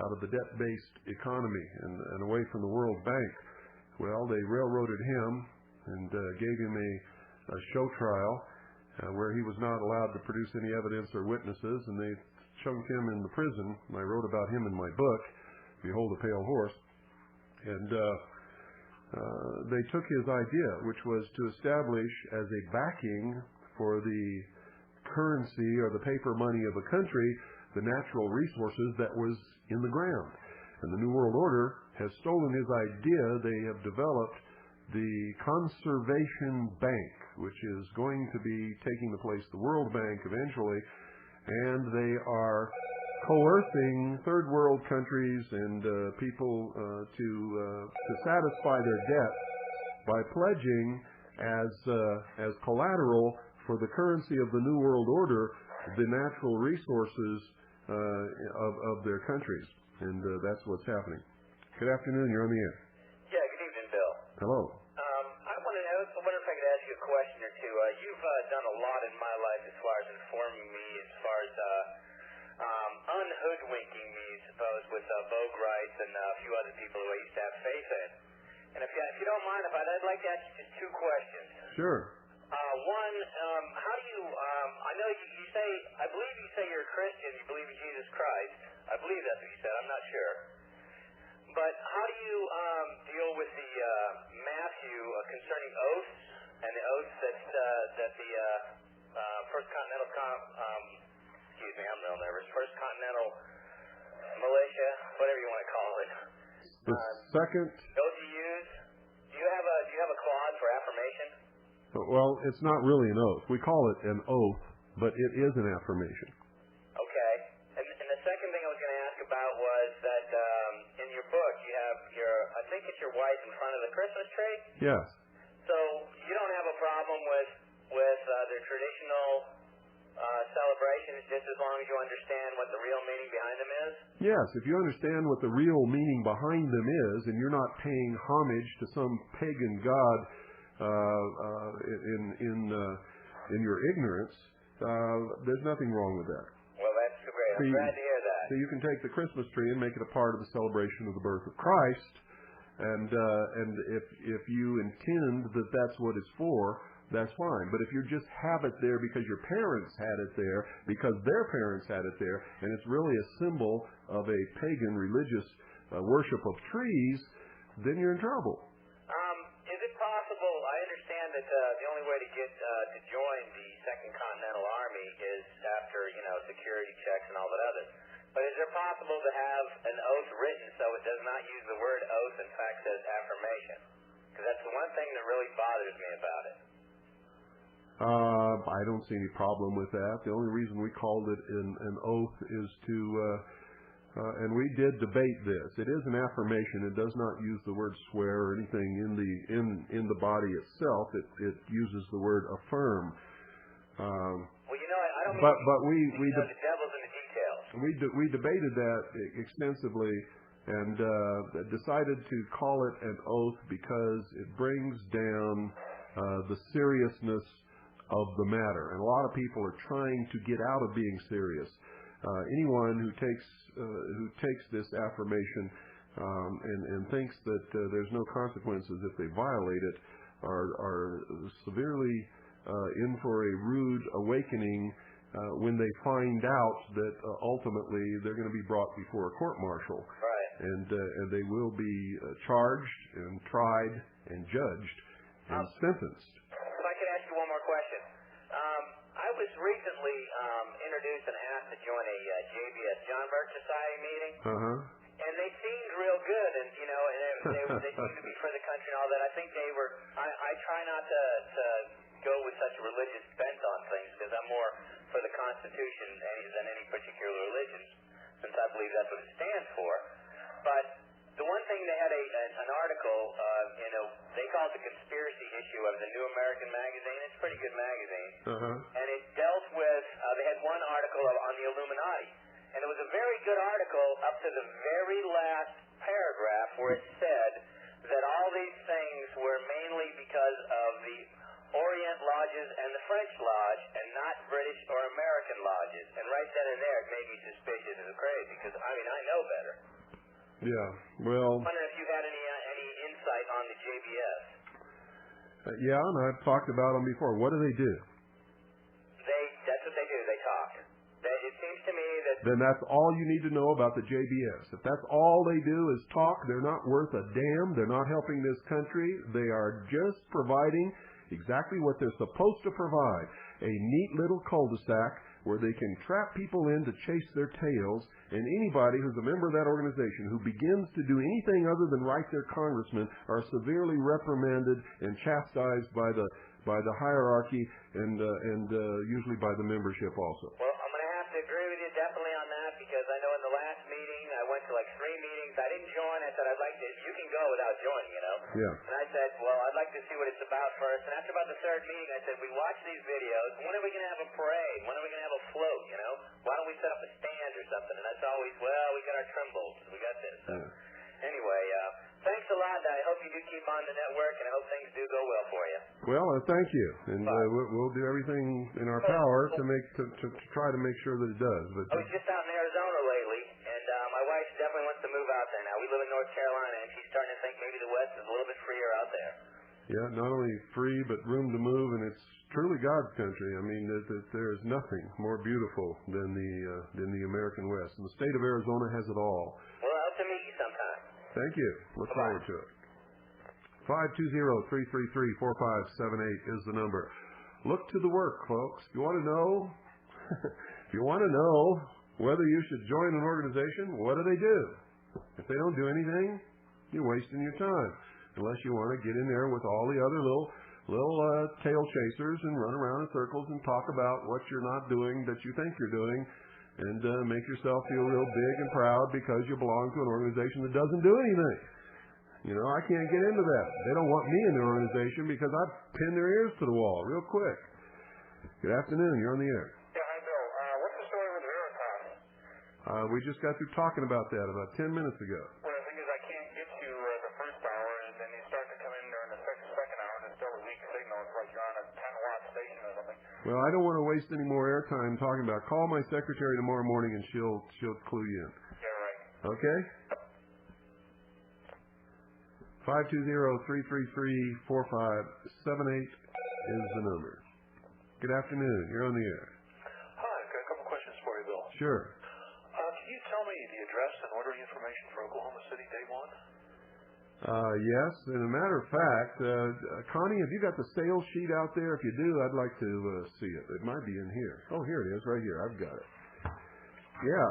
out of the debt-based economy and away from the World Bank. Well, they railroaded him and gave him a show trial where he was not allowed to produce any evidence or witnesses, and they chunked him in the prison. I wrote about him in my book, Behold a Pale Horse. And they took his idea, which was to establish as a backing for the currency or the paper money of a country the natural resources that was in the ground. And the New World Order has stolen his idea. They have developed the Conservation Bank, which is going to be taking the place of the World Bank eventually, and they are coercing third world countries and people to satisfy their debt by pledging as collateral for the currency of the New World Order the natural resources of their countries, and that's what's happening. Good afternoon. You're on the air. Yeah, good evening, Bill. Hello. I wonder if I could ask you a question or two. You've done a lot in my life as far as informing me, as far as unhoodwinking me, I suppose, with Vogue Rights and a few other people who I used to have faith in. And if you don't mind, I'd like to ask you just two questions. Sure. One, how do you, I know you say, I believe you say you're a Christian, you believe in Jesus Christ. I believe that's what you said, I'm not sure. But how do you deal with the Matthew concerning oaths and the oaths that the First Continental, excuse me, I'm real nervous, First Continental Militia, whatever you want to call it. The second. Oath you use. Do you have a clause for affirmation? Well, it's not really an oath. We call it an oath, but it is an affirmation. Okay. And the second thing I was going to ask about was that in your book you have I think it's your wife in front of the Christmas tree? Yes. So you don't have a problem with their traditional celebrations, just as long as you understand what the real meaning behind them is? Yes, if you understand what the real meaning behind them is, and you're not paying homage to some pagan god in your ignorance, there's nothing wrong with that. Well, that's great. I'm glad to hear that. So you can take the Christmas tree and make it a part of the celebration of the birth of Christ, and if you intend that that's what it's for, that's fine. But if you just have it there because your parents had it there, because their parents had it there, and it's really a symbol of a pagan religious worship of trees, then you're in trouble. Is it possible, I understand that the only way to get to join the Second Continental Army is after, security checks and all that other. But is it possible to have an oath written so it does not use the word oath, in fact says affirmation? Because that's the one thing that really bothers me about it. I don't see any problem with that. The only reason we called it an oath is to, and we did debate this. It is an affirmation. It does not use the word swear or anything in the body itself. It uses the word affirm. Well, I don't mean but we the devil's in the details. We debated that extensively and decided to call it an oath because it brings down the seriousness of the matter, and a lot of people are trying to get out of being serious. Anyone who takes this affirmation and thinks that there's no consequences if they violate it are severely in for a rude awakening when they find out that ultimately they're going to be brought before a court-martial. Right. And they will be charged and tried and judged and sentenced. If I could ask you one more question. I was introduced and asked to join a JBS John Birch Society meeting. Uh-huh. And they seemed real good, and they seemed to be for the country and all that. I think they were. I try not to go with such a religious bent on things because I'm more for the Constitution than any particular religion, since I believe that's what it stands for. But the one thing they had an article, they call it the conspiracy issue of the New American magazine. It's a pretty good magazine, and it dealt with. They had one article on the Illuminati. And it was a very good article up to the very last paragraph where it said that all these things were mainly because of the Orient lodges and the French lodge and not British or American lodges. And right then and there it made me suspicious as crazy because, I know better. Yeah, well... I wonder if you had any insight on the JBS. Yeah, and I've talked about them before. What do they do? That's what they do. They talk. It seems to me that... Then that's all you need to know about the JBS. If that's all they do is talk, they're not worth a damn. They're not helping this country. They are just providing exactly what they're supposed to provide. A neat little cul-de-sac where they can trap people in to chase their tails, and anybody who's a member of that organization who begins to do anything other than write their congressman are severely reprimanded and chastised by the hierarchy and usually by the membership also. Well, I'm going to have to agree with you definitely on that because I know in the last meeting I went to like 3 meetings. I didn't join. I said I'd like to. You can go without joining, Yeah. And I said, well, I'd like to see what it's about first. And after about the 3rd meeting, I said, we watch these videos. When are we going to have a parade? When are we going to have a float? Why don't we set up a stand or something? And that's always, well, we got our Trimbles. We got this. So. Anyway, thanks a lot. I hope you do keep on the network, and I hope things do go well for you. Well, thank you, and we'll do everything in our power to try to make sure that it does. But I was just out in Arizona lately, and my wife definitely wants to move out there now. We live in North Carolina, and she's starting to think maybe the West is a little bit freer out there. Yeah, not only free but room to move, and it's truly God's country. I mean, there is nothing more beautiful than the American West, and the state of Arizona has it all. Well, I hope to meet you sometime. Thank you. Look forward to it. 520-333-4578 is the number. Look to the work, folks. If you want to know, whether you should join an organization, what do they do? If they don't do anything, you're wasting your time. Unless you want to get in there with all the other little tail chasers and run around in circles and talk about what you're not doing that you think you're doing, and make yourself feel real big and proud because you belong to an organization that doesn't do anything. I can't get into that. They don't want me in their organization because I pin their ears to the wall real quick. Good afternoon. You're on the air. Yeah, hi, Bill. What's the story with Veritas? We just got through talking about that about 10 minutes ago. Well, the thing is, I can't get you the first hour, and then you start to come in during the second hour, and it's still a weak signal. It's like you're on a 10-watt station or something. Well, I don't want to waste any more airtime talking about it. Call my secretary tomorrow morning, and she'll clue you in. Yeah, right. Okay? 520-333-4578 is the number. Good afternoon. You're on the air. Hi, I've got a couple questions for you, Bill. Sure. Can you tell me the address and ordering information for Oklahoma City Day 1? Yes. As a matter of fact, Connie, have you got the sales sheet out there? If you do, I'd like to see it. It might be in here. Oh, here it is, right here. I've got it. Yeah.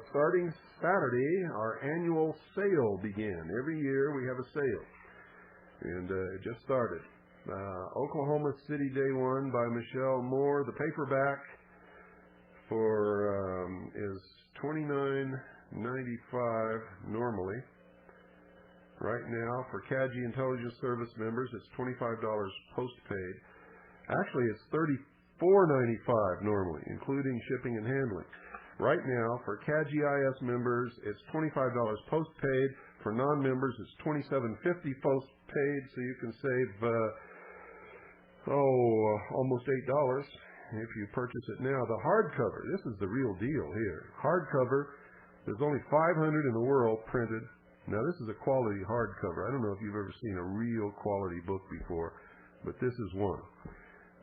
Starting Saturday, our annual sale began. Every year we have a sale. And it just started. Oklahoma City Day 1 by Michelle Moore. The paperback is $29.95 normally. Right now, for CAGI Intelligence Service members, it's $25 postpaid. Actually, it's $34.95 normally, including shipping and handling. Right now, for CAGI IS members, it's $25 postpaid. For non-members, it's $27.50 postpaid, so you can save almost $8 if you purchase it now. The hardcover, this is the real deal here. Hardcover, there's only 500 in the world printed. Now, this is a quality hardcover. I don't know if you've ever seen a real quality book before, but this is one.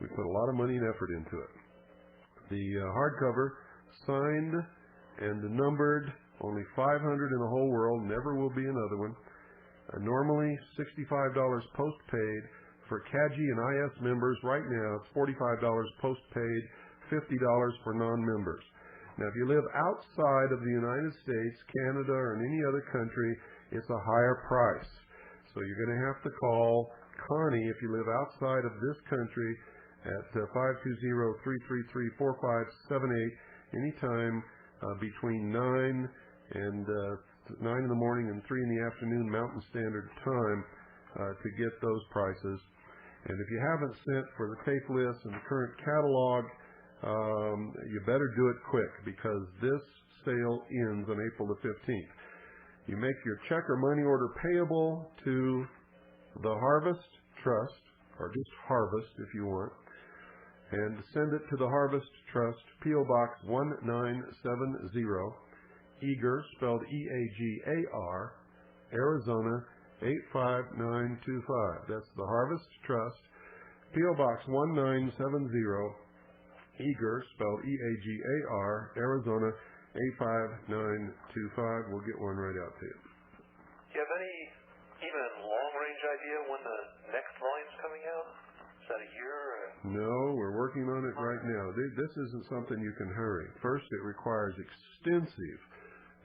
We put a lot of money and effort into it. The hardcover, signed and numbered, only 500 in the whole world, never will be another one. Normally $65 postpaid. For CAGI and IS members, right now it's $45 postpaid, $50 for non-members. Now, if you live outside of the United States, Canada, or in any other country, it's a higher price. So you're going to have to call Connie if you live outside of this country at 520-333-4578 anytime between 9 in the morning and 3 in the afternoon Mountain Standard Time to get those prices. And if you haven't sent for the tape list and the current catalog, you better do it quick because this sale ends on April the 15th. You make your check or money order payable to the Harvest Trust, or just Harvest if you want, and send it to the Harvest Trust, P.O. Box 1970, Eagar, spelled E-A-G-A-R, Arizona 85925. That's the Harvest Trust, P.O. Box 1970, Eagar, spelled E-A-G-A-R, Arizona 85925. We'll get one right out to you. Do you have any even long-range idea when the next volume's coming out? Is that a year? No, we're working on it right now. This isn't something you can hurry. First, it requires extensive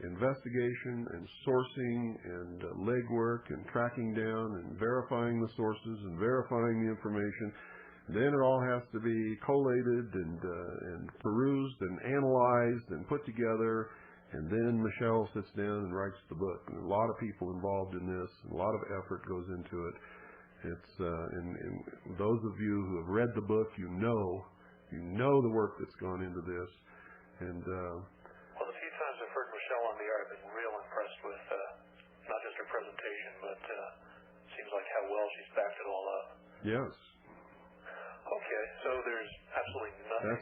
investigation and sourcing and legwork and tracking down and verifying the sources and verifying the information. Then it all has to be collated and perused and analyzed and put together, and then Michelle sits down and writes the book. And a lot of people involved in this, and a lot of effort goes into it. It's and those of you who have read the book, you know the work that's gone into this. And well, the few times I've heard Michelle on the air, I've been real impressed with not just her presentation, but seems like how well she's backed it all up. Yes. Okay, so there's absolutely nothing.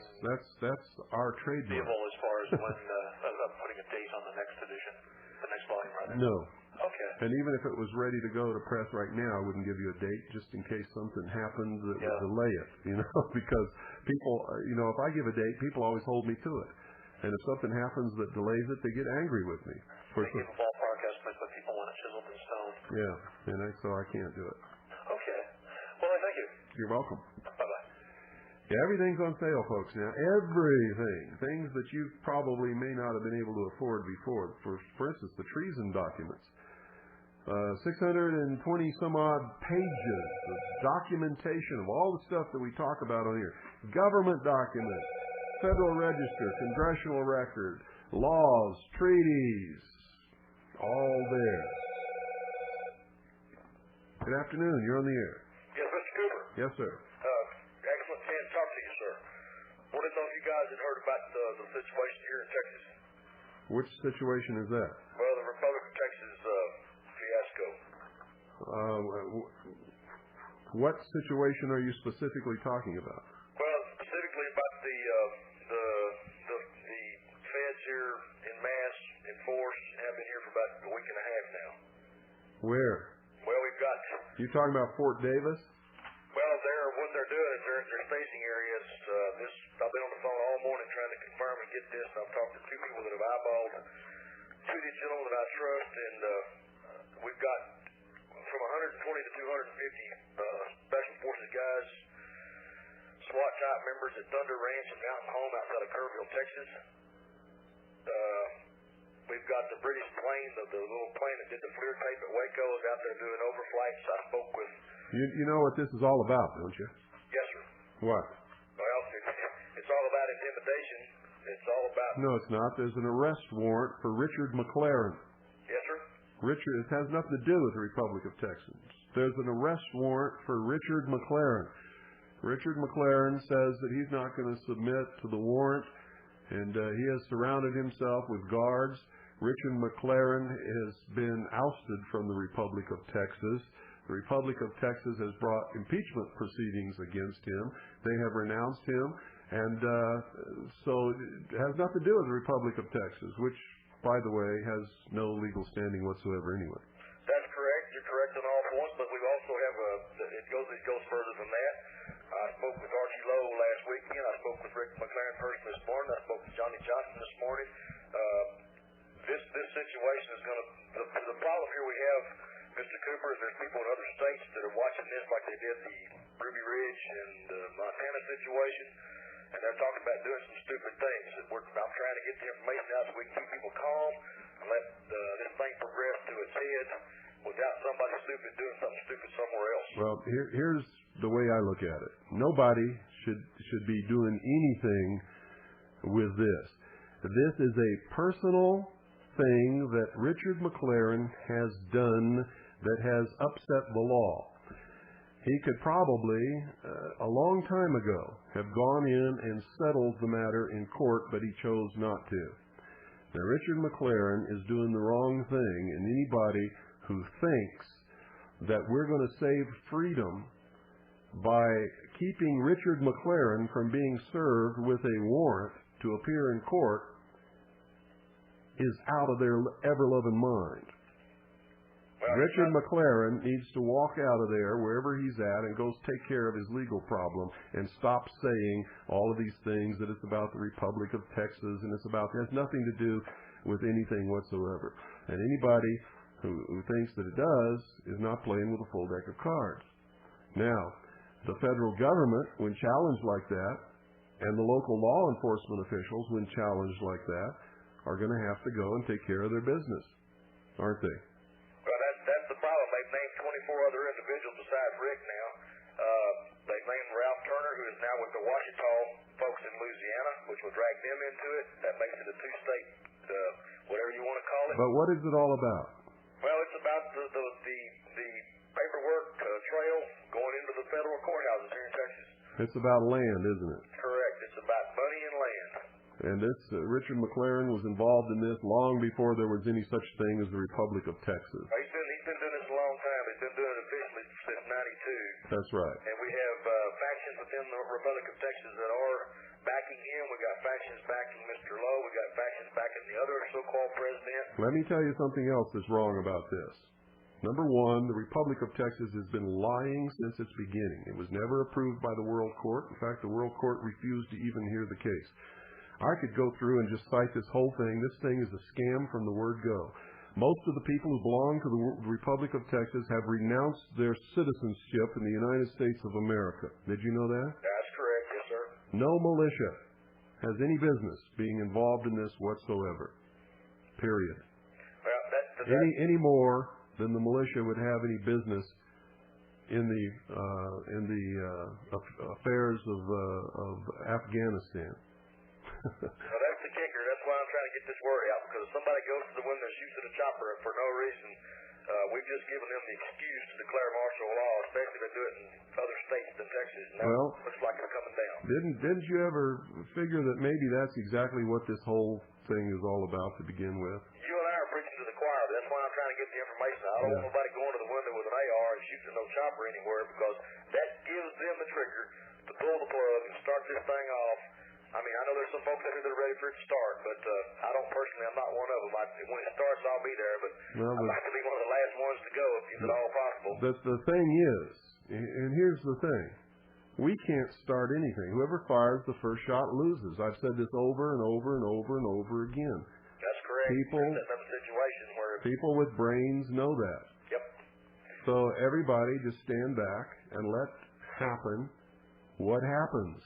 That's our trademark. As far as when I'm putting a date on the next edition, the next volume, rather. No. Okay. And even if it was ready to go to press right now, I wouldn't give you a date just in case something happens that would delay it, because people, if I give a date, people always hold me to it. And if something happens that delays it, they get angry with me. They give a ballpark estimate, but people want it chiseled in stone. Yeah, and so I can't do it. Okay. Well, thank you. You're welcome. Bye-bye. Yeah, everything's on sale, folks, now. Everything. Things that you probably may not have been able to afford before. For instance, the treason documents. 620 some odd pages of documentation of all the stuff that we talk about on here. Government documents, Federal Register, Congressional record, laws, treaties, all there. Good afternoon. You're on the air. Yes, Mr. Cooper. Yes, sir. Excellent chance to talk to you, sir. Wanted to know if you guys had heard about the situation here in Texas. Which situation is that? Well, the Republic of Texas fiasco. What situation are you specifically talking about? Well, specifically about the feds here in mass, in force, have been here for about a week and a half now. Where? Well, we've got... You talking about Fort Davis? Well, what they're doing is they're staging areas. I've been on the phone all morning trying to confirm and get this. I've talked to two people that have eyeballed two of these gentlemen that I trust, and we've got from 120 to 250 special forces guys, SWAT type members at Thunder Ranch and Mountain Home outside of Kerrville, Texas. We've got the British plane, the little plane that did the FLIR tape at Waco is out there doing overflights. I spoke with... You know what this is all about, don't you? Yes, sir. What? Well, it's all about intimidation. It's all about... No, it's not. There's an arrest warrant for Richard McLaren. Yes, sir. It has nothing to do with the Republic of Texas. There's an arrest warrant for Richard McLaren. Richard McLaren says that he's not going to submit to the warrant, and he has surrounded himself with guards. Richard McLaren has been ousted from the Republic of Texas. The Republic of Texas has brought impeachment proceedings against him. They have renounced him, and so it has nothing to do with the Republic of Texas, which, by the way, has no legal standing whatsoever anyway. That's correct. You're correct on all points, but we also have it goes further than that. I spoke with Archie Lowe last weekend. I spoke with Rick McLaren first this morning. I spoke with Johnny Johnson this morning. This situation is going to... The problem here we have, Mr. Cooper, is there's people in other states that are watching this like they did the Ruby Ridge and Montana situation, and they're talking about doing some stupid things. I'm trying to get the information out so we can keep people calm and let this thing progress to its head without somebody stupid doing something stupid somewhere else. Well, here's the way I look at it. Nobody should be doing anything with this. This is a personal thing that Richard McLaren has done that has upset the law. He could probably, a long time ago, have gone in and settled the matter in court, but he chose not to. Now, Richard McLaren is doing the wrong thing, and anybody who thinks that we're going to save freedom by keeping Richard McLaren from being served with a warrant to appear in court is out of their ever-loving mind. Richard McLaren needs to walk out of there wherever he's at and go take care of his legal problem and stop saying all of these things that it's about the Republic of Texas and it has nothing to do with anything whatsoever. And anybody who thinks that it does is not playing with a full deck of cards. Now, the federal government, when challenged like that, and the local law enforcement officials, when challenged like that, are going to have to go and take care of their business, aren't they? Well, that's the problem. They've named 24 other individuals besides Rick now. They've named Ralph Turner, who is now with the Ouachita folks in Louisiana, which will drag them into it. That makes it a two-state, whatever you want to call it. But what is it all about? Well, it's about the paperwork trail going into the federal courthouses here in Texas. It's about land, isn't it? Correct. It's about money and land. And this Richard McLaren was involved in this long before there was any such thing as the Republic of Texas. He's been doing this a long time. He's been doing it officially since '92. That's right. And we have factions within the Republic of Texas that are backing him. We got factions backing Mr. Lowe. We got factions backing the other so-called president. Let me tell you something else that's wrong about this. Number one, the Republic of Texas has been lying since its beginning. It was never approved by the World Court. In fact, the World Court refused to even hear the case. I could go through and just cite this whole thing. This thing is a scam from the word go. Most of the people who belong to the Republic of Texas have renounced their citizenship in the United States of America. Did you know that? That's correct, yes, sir. No militia has any business being involved in this whatsoever. Period. Well, any more than the militia would have any business in the affairs of Afghanistan. Well, that's the kicker. That's why I'm trying to get this word out, because if somebody goes to the window and shoots at a chopper for no reason, we've just given them the excuse to declare martial law, especially if they do it in other states than Texas. And that looks like it's coming down. Didn't you ever figure that maybe that's exactly what this whole thing is all about to begin with? You and I are preaching to the choir, but that's why I'm trying to get the information. I don't want nobody going to the window with an AR and shooting no chopper anywhere, because that gives them the trigger to pull the plug and start this thing off. I mean, I know there's some folks out here that are ready for it to start, but I don't personally. I'm not one of them. When it starts, I'll be there, but I'd like to be one of the last ones to go if at all possible. The thing is, and here's the thing, we can't start anything. Whoever fires the first shot loses. I've said this over and over and over and over again. That's correct. People with brains know that. Yep. So everybody just stand back and let happen what happens.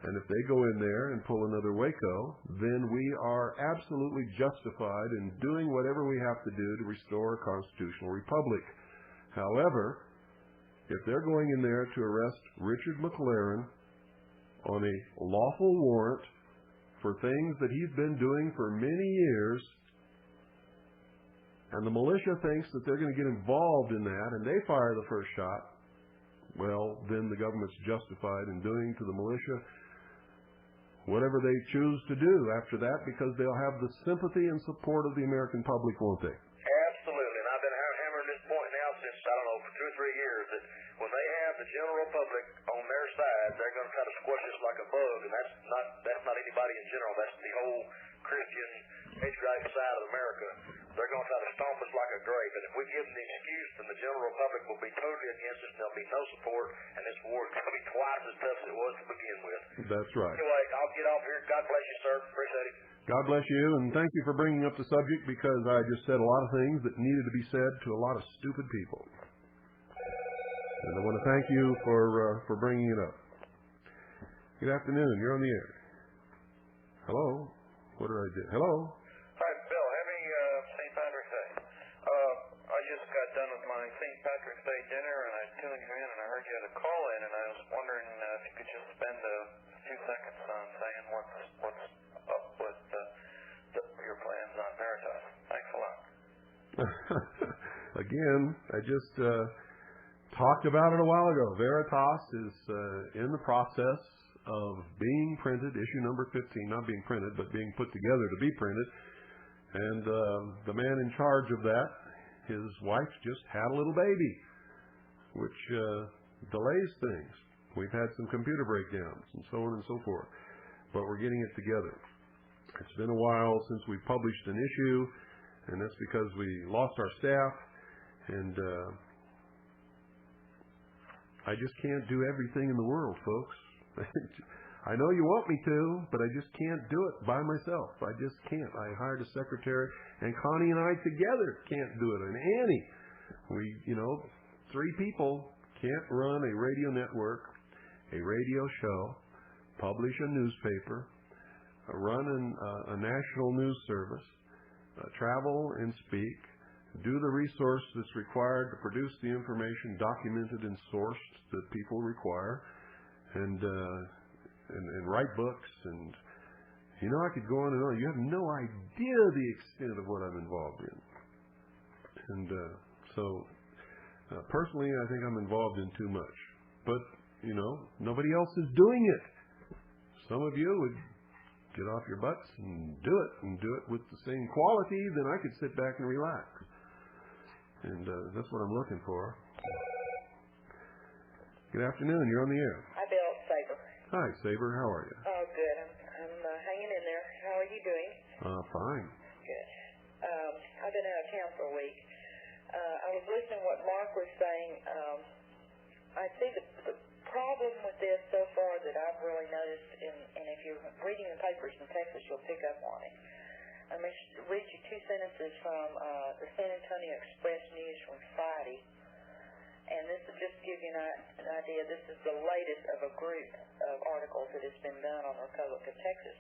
And if they go in there and pull another Waco, then we are absolutely justified in doing whatever we have to do to restore a constitutional republic. However, if they're going in there to arrest Richard McLaren on a lawful warrant for things that he's been doing for many years, and the militia thinks that they're going to get involved in that, and they fire the first shot, well, then the government's justified in doing to the militia whatever they choose to do after that, because they'll have the sympathy and support of the American public, won't they? Absolutely, and I've been hammering this point now since, I don't know, for 2 or 3 years, that when they have the general public on their side, they're going to try to squash us like a bug, and that's not anybody in general. That's the whole Christian, patriotic side of America. They're going to try to stomp us like a grape, and if we give them the excuse, then the general public will be totally against us, and there'll be no support, and this war is going to be twice as tough as it was to begin with. That's right. Anyway, I'll get off here. God bless you, sir. Appreciate it. God bless you, and thank you for bringing up the subject, because I just said a lot of things that needed to be said to a lot of stupid people. And I want to thank you for bringing it up. Good afternoon. You're on the air. Hello? What did I do? Hello? Hi, Bill. Happy St. Patrick's Day. I just got done with my St. Patrick's Day dinner, and I tuned you in, and I heard you had a call in, and I was wondering if you could just spend a few seconds on saying what's up with your plans on Veritas. Thanks a lot. Again, I just talked about it a while ago. Veritas is in the process of being printed, issue number 15, not being printed, but being put together to be printed. And the man in charge of that, his wife just had a little baby, which delays things. We've had some computer breakdowns and so on and so forth, but we're getting it together. It's been a while since we published an issue, and that's because we lost our staff, and I just can't do everything in the world, folks. I know you want me to, but I just can't do it by myself. I just can't. I hired a secretary, and Connie and I together can't do it. And Annie, we, 3 people can't run a radio network, a radio show, publish a newspaper, run a national news service, travel and speak, do the resource that's required to produce the information documented and sourced that people require, and write books, and I could go on and on. You have no idea the extent of what I'm involved in. And so personally, I think I'm involved in too much. But, nobody else is doing it. Some of you would get off your butts and do it with the same quality, then I could sit back and relax. And that's what I'm looking for. Good afternoon. You're on the air. Hi, Bill. Saber. Hi, Saber. How are you? Oh, good. I'm hanging in there. How are you doing? Fine. Good. I've been out of town for a week. I was listening to what Mark was saying. I see the problem with this so far that I've really noticed, and if you're reading the papers in Texas, you'll pick up on it. I'm going to read you 2 sentences from the San Antonio Express News from Friday. And this will just give you an idea. This is the latest of a group of articles that has been done on the Republic of Texas.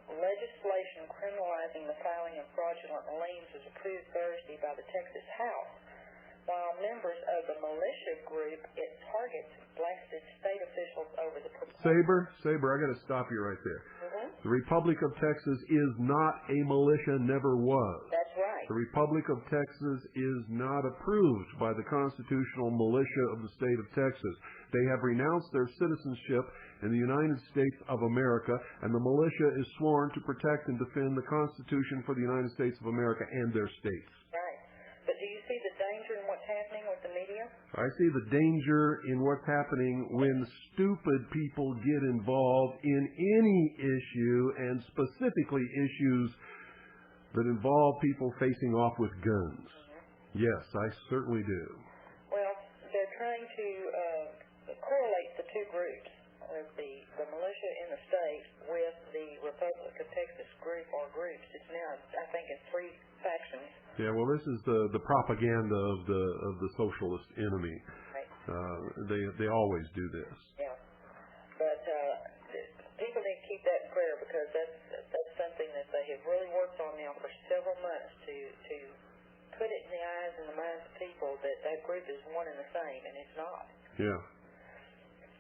Legislation criminalizing the filing of fraudulent liens was approved Thursday by the Texas House. While members of the militia group, it targets blasted state officials over the proposal. Saber, I got to stop you right there. Mm-hmm. The Republic of Texas is not a militia, never was. That's right. The Republic of Texas is not approved by the constitutional militia of the state of Texas. They have renounced their citizenship in the United States of America, and the militia is sworn to protect and defend the Constitution for the United States of America and their states. Right. But do you see the danger in what's happening with the media? I see the danger in what's happening when stupid people get involved in any issue, and specifically issues that involve people facing off with guns. Mm-hmm. Yes, I certainly do. Well, they're trying to correlate the 2 groups, the militia in the state with the Republic of Texas group or groups. It's now, I think, in 3 factions. Yeah, well, this is the propaganda of the socialist enemy. Right. They always do this. Yeah, but people need to keep that in prayer, because that's something that they have really worked on now for several months to put it in the eyes and the minds of people that group is one and the same, and it's not. Yeah.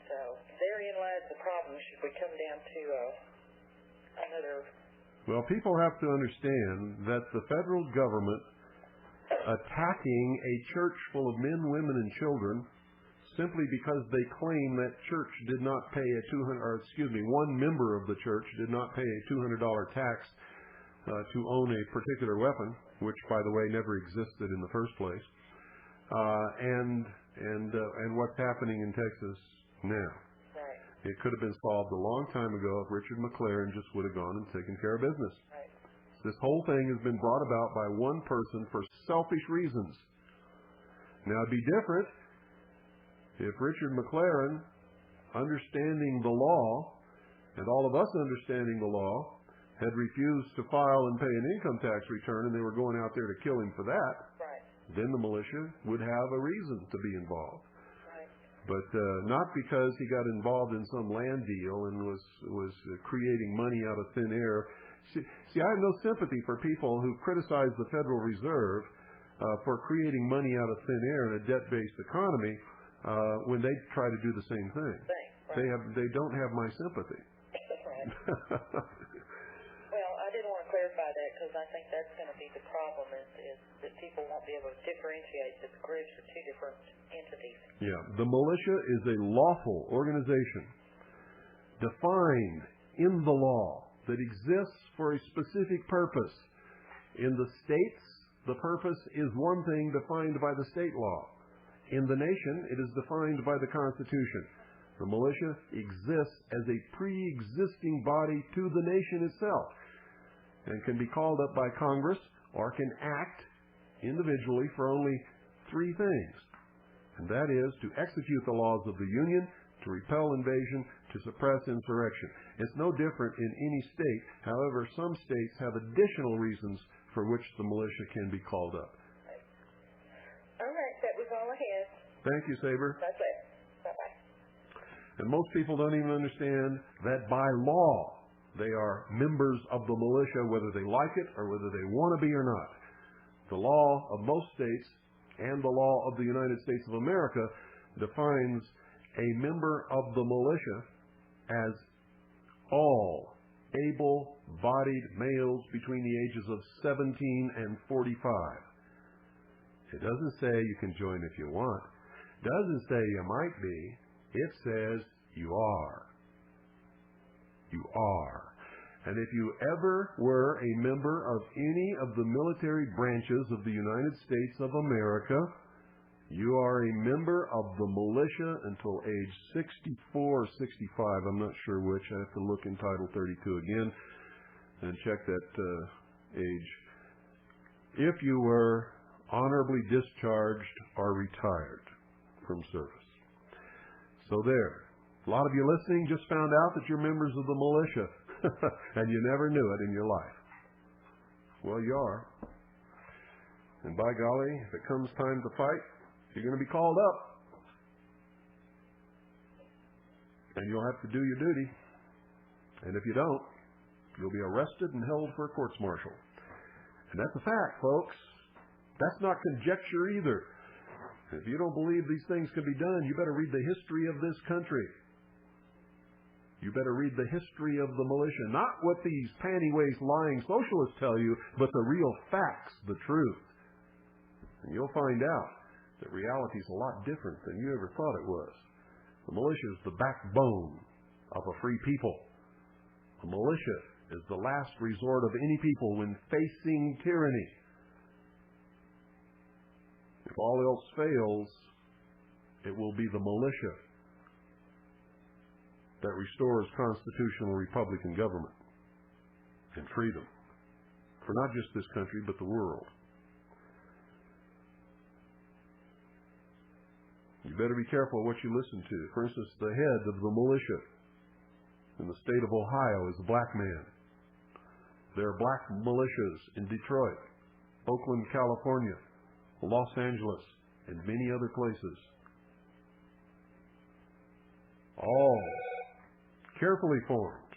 So therein lies the problem. Should we come down to another? Well, people have to understand that the federal government attacking a church full of men, women, and children simply because they claim that church did not pay one member of the church did not pay a $200 tax to own a particular weapon, which, by the way, never existed in the first place, and what's happening in Texas now. Right. It could have been solved a long time ago if Richard McLaren just would have gone and taken care of business. Right. This whole thing has been brought about by one person for selfish reasons. Now, it'd be different if Richard McLaren, understanding the law, and all of us understanding the law, had refused to file and pay an income tax return, and they were going out there to kill him for that. Right. Then the militia would have a reason to be involved. Right. But not because he got involved in some land deal and was creating money out of thin air. See, I have no sympathy for people who criticize the Federal Reserve for creating money out of thin air in a debt-based economy when they try to do the same thing. Right. They don't have my sympathy. Right. Well, I did want to clarify that because I think that's going to be the problem is that people won't be able to differentiate that the groups are two different entities. Yeah, the militia is a lawful organization defined in the law that exists for a specific purpose. In the states, the purpose is one thing defined by the state law. In the nation, it is defined by the Constitution. The militia exists as a pre-existing body to the nation itself and can be called up by Congress or can act individually for only three things. And that is to execute the laws of the Union, to repel invasion, to suppress insurrection. It's no different in any state. However, some states have additional reasons for which the militia can be called up. All right, that was all I had. Thank you, Saber. That's it. Bye-bye. And most people don't even understand that by law they are members of the militia, whether they like it or whether they want to be or not. The law of most states and the law of the United States of America defines a member of the militia as all able-bodied males between the ages of 17 and 45. It doesn't say you can join if you want. It doesn't say you might be. It says you are. You are. And if you ever were a member of any of the military branches of the United States of America, you are a member of the militia until age 64 or 65. I'm not sure which. I have to look in Title 32 again and check that age. If you were honorably discharged or retired from service. So there. A lot of you listening just found out that you're members of the militia. And you never knew it in your life. Well, you are. And by golly, if it comes time to fight, you're going to be called up. And you'll have to do your duty. And if you don't, you'll be arrested and held for a courts-martial. And that's a fact, folks. That's not conjecture either. If you don't believe these things can be done, you better read the history of this country. You better read the history of the militia, not what these panty-waist lying socialists tell you, but the real facts, the truth. And you'll find out that reality is a lot different than you ever thought it was. The militia is the backbone of a free people. The militia is the last resort of any people when facing tyranny. If all else fails, it will be the militia that restores constitutional Republican government and freedom for not just this country, but the world. You better be careful what you listen to. For instance, the head of the militia in the state of Ohio is a black man. There are black militias in Detroit, Oakland, California, Los Angeles, and many other places. All carefully formed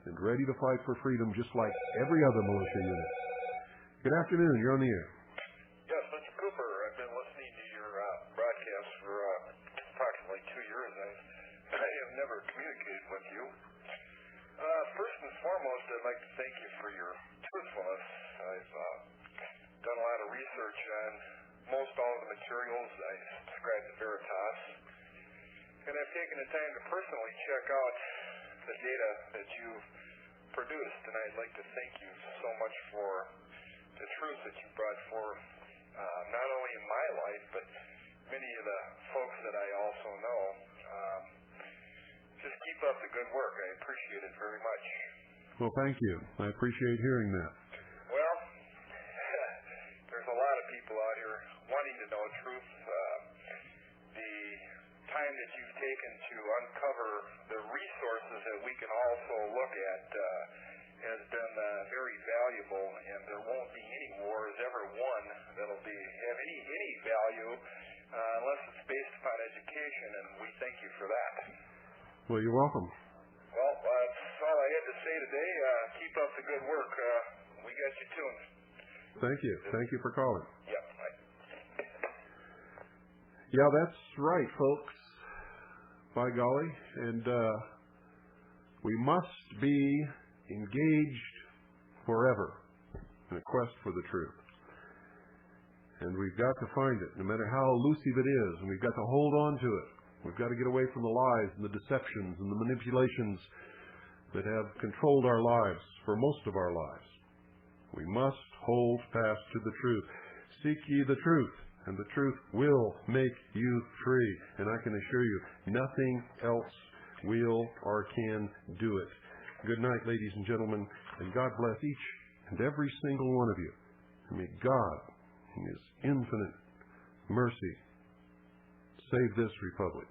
and ready to fight for freedom just like every other militia unit. Good afternoon. You're on the air. Yes, Mr. Cooper, I've been listening to your broadcast for approximately 2 years. I have never communicated with you. First and foremost, I'd like to thank you for your truthfulness. I've done a lot of research on most all of the materials. I subscribe to Veritas. And I've taken the time to personally check out the data that you've produced, and I'd like to thank you so much for the truth that you brought forth, not only in my life, but many of the folks that I also know. Just keep up the good work. I appreciate it very much. Well, thank you. I appreciate hearing that. Well, there's a lot of people out here wanting to know truth. The time that you've taken to uncover the resources that we can also look at has been very valuable, and there won't be any wars ever won that'll have any value unless it's based upon education, and we thank you for that. Well, you're welcome. Well, that's all I had to say today. Keep up the good work. We got you tuned. Thank you. Thank you for calling. Yep. Yeah, that's right, folks. By golly. And we must be engaged forever in a quest for the truth. And we've got to find it, no matter how elusive it is, and we've got to hold on to it. We've got to get away from the lies and the deceptions and the manipulations that have controlled our lives for most of our lives. We must hold fast to the truth. Seek ye the truth, and the truth will make you free. And I can assure you, nothing else will or can do it. Good night, ladies and gentlemen, and God bless each and every single one of you. And may God, in His infinite mercy, save this republic.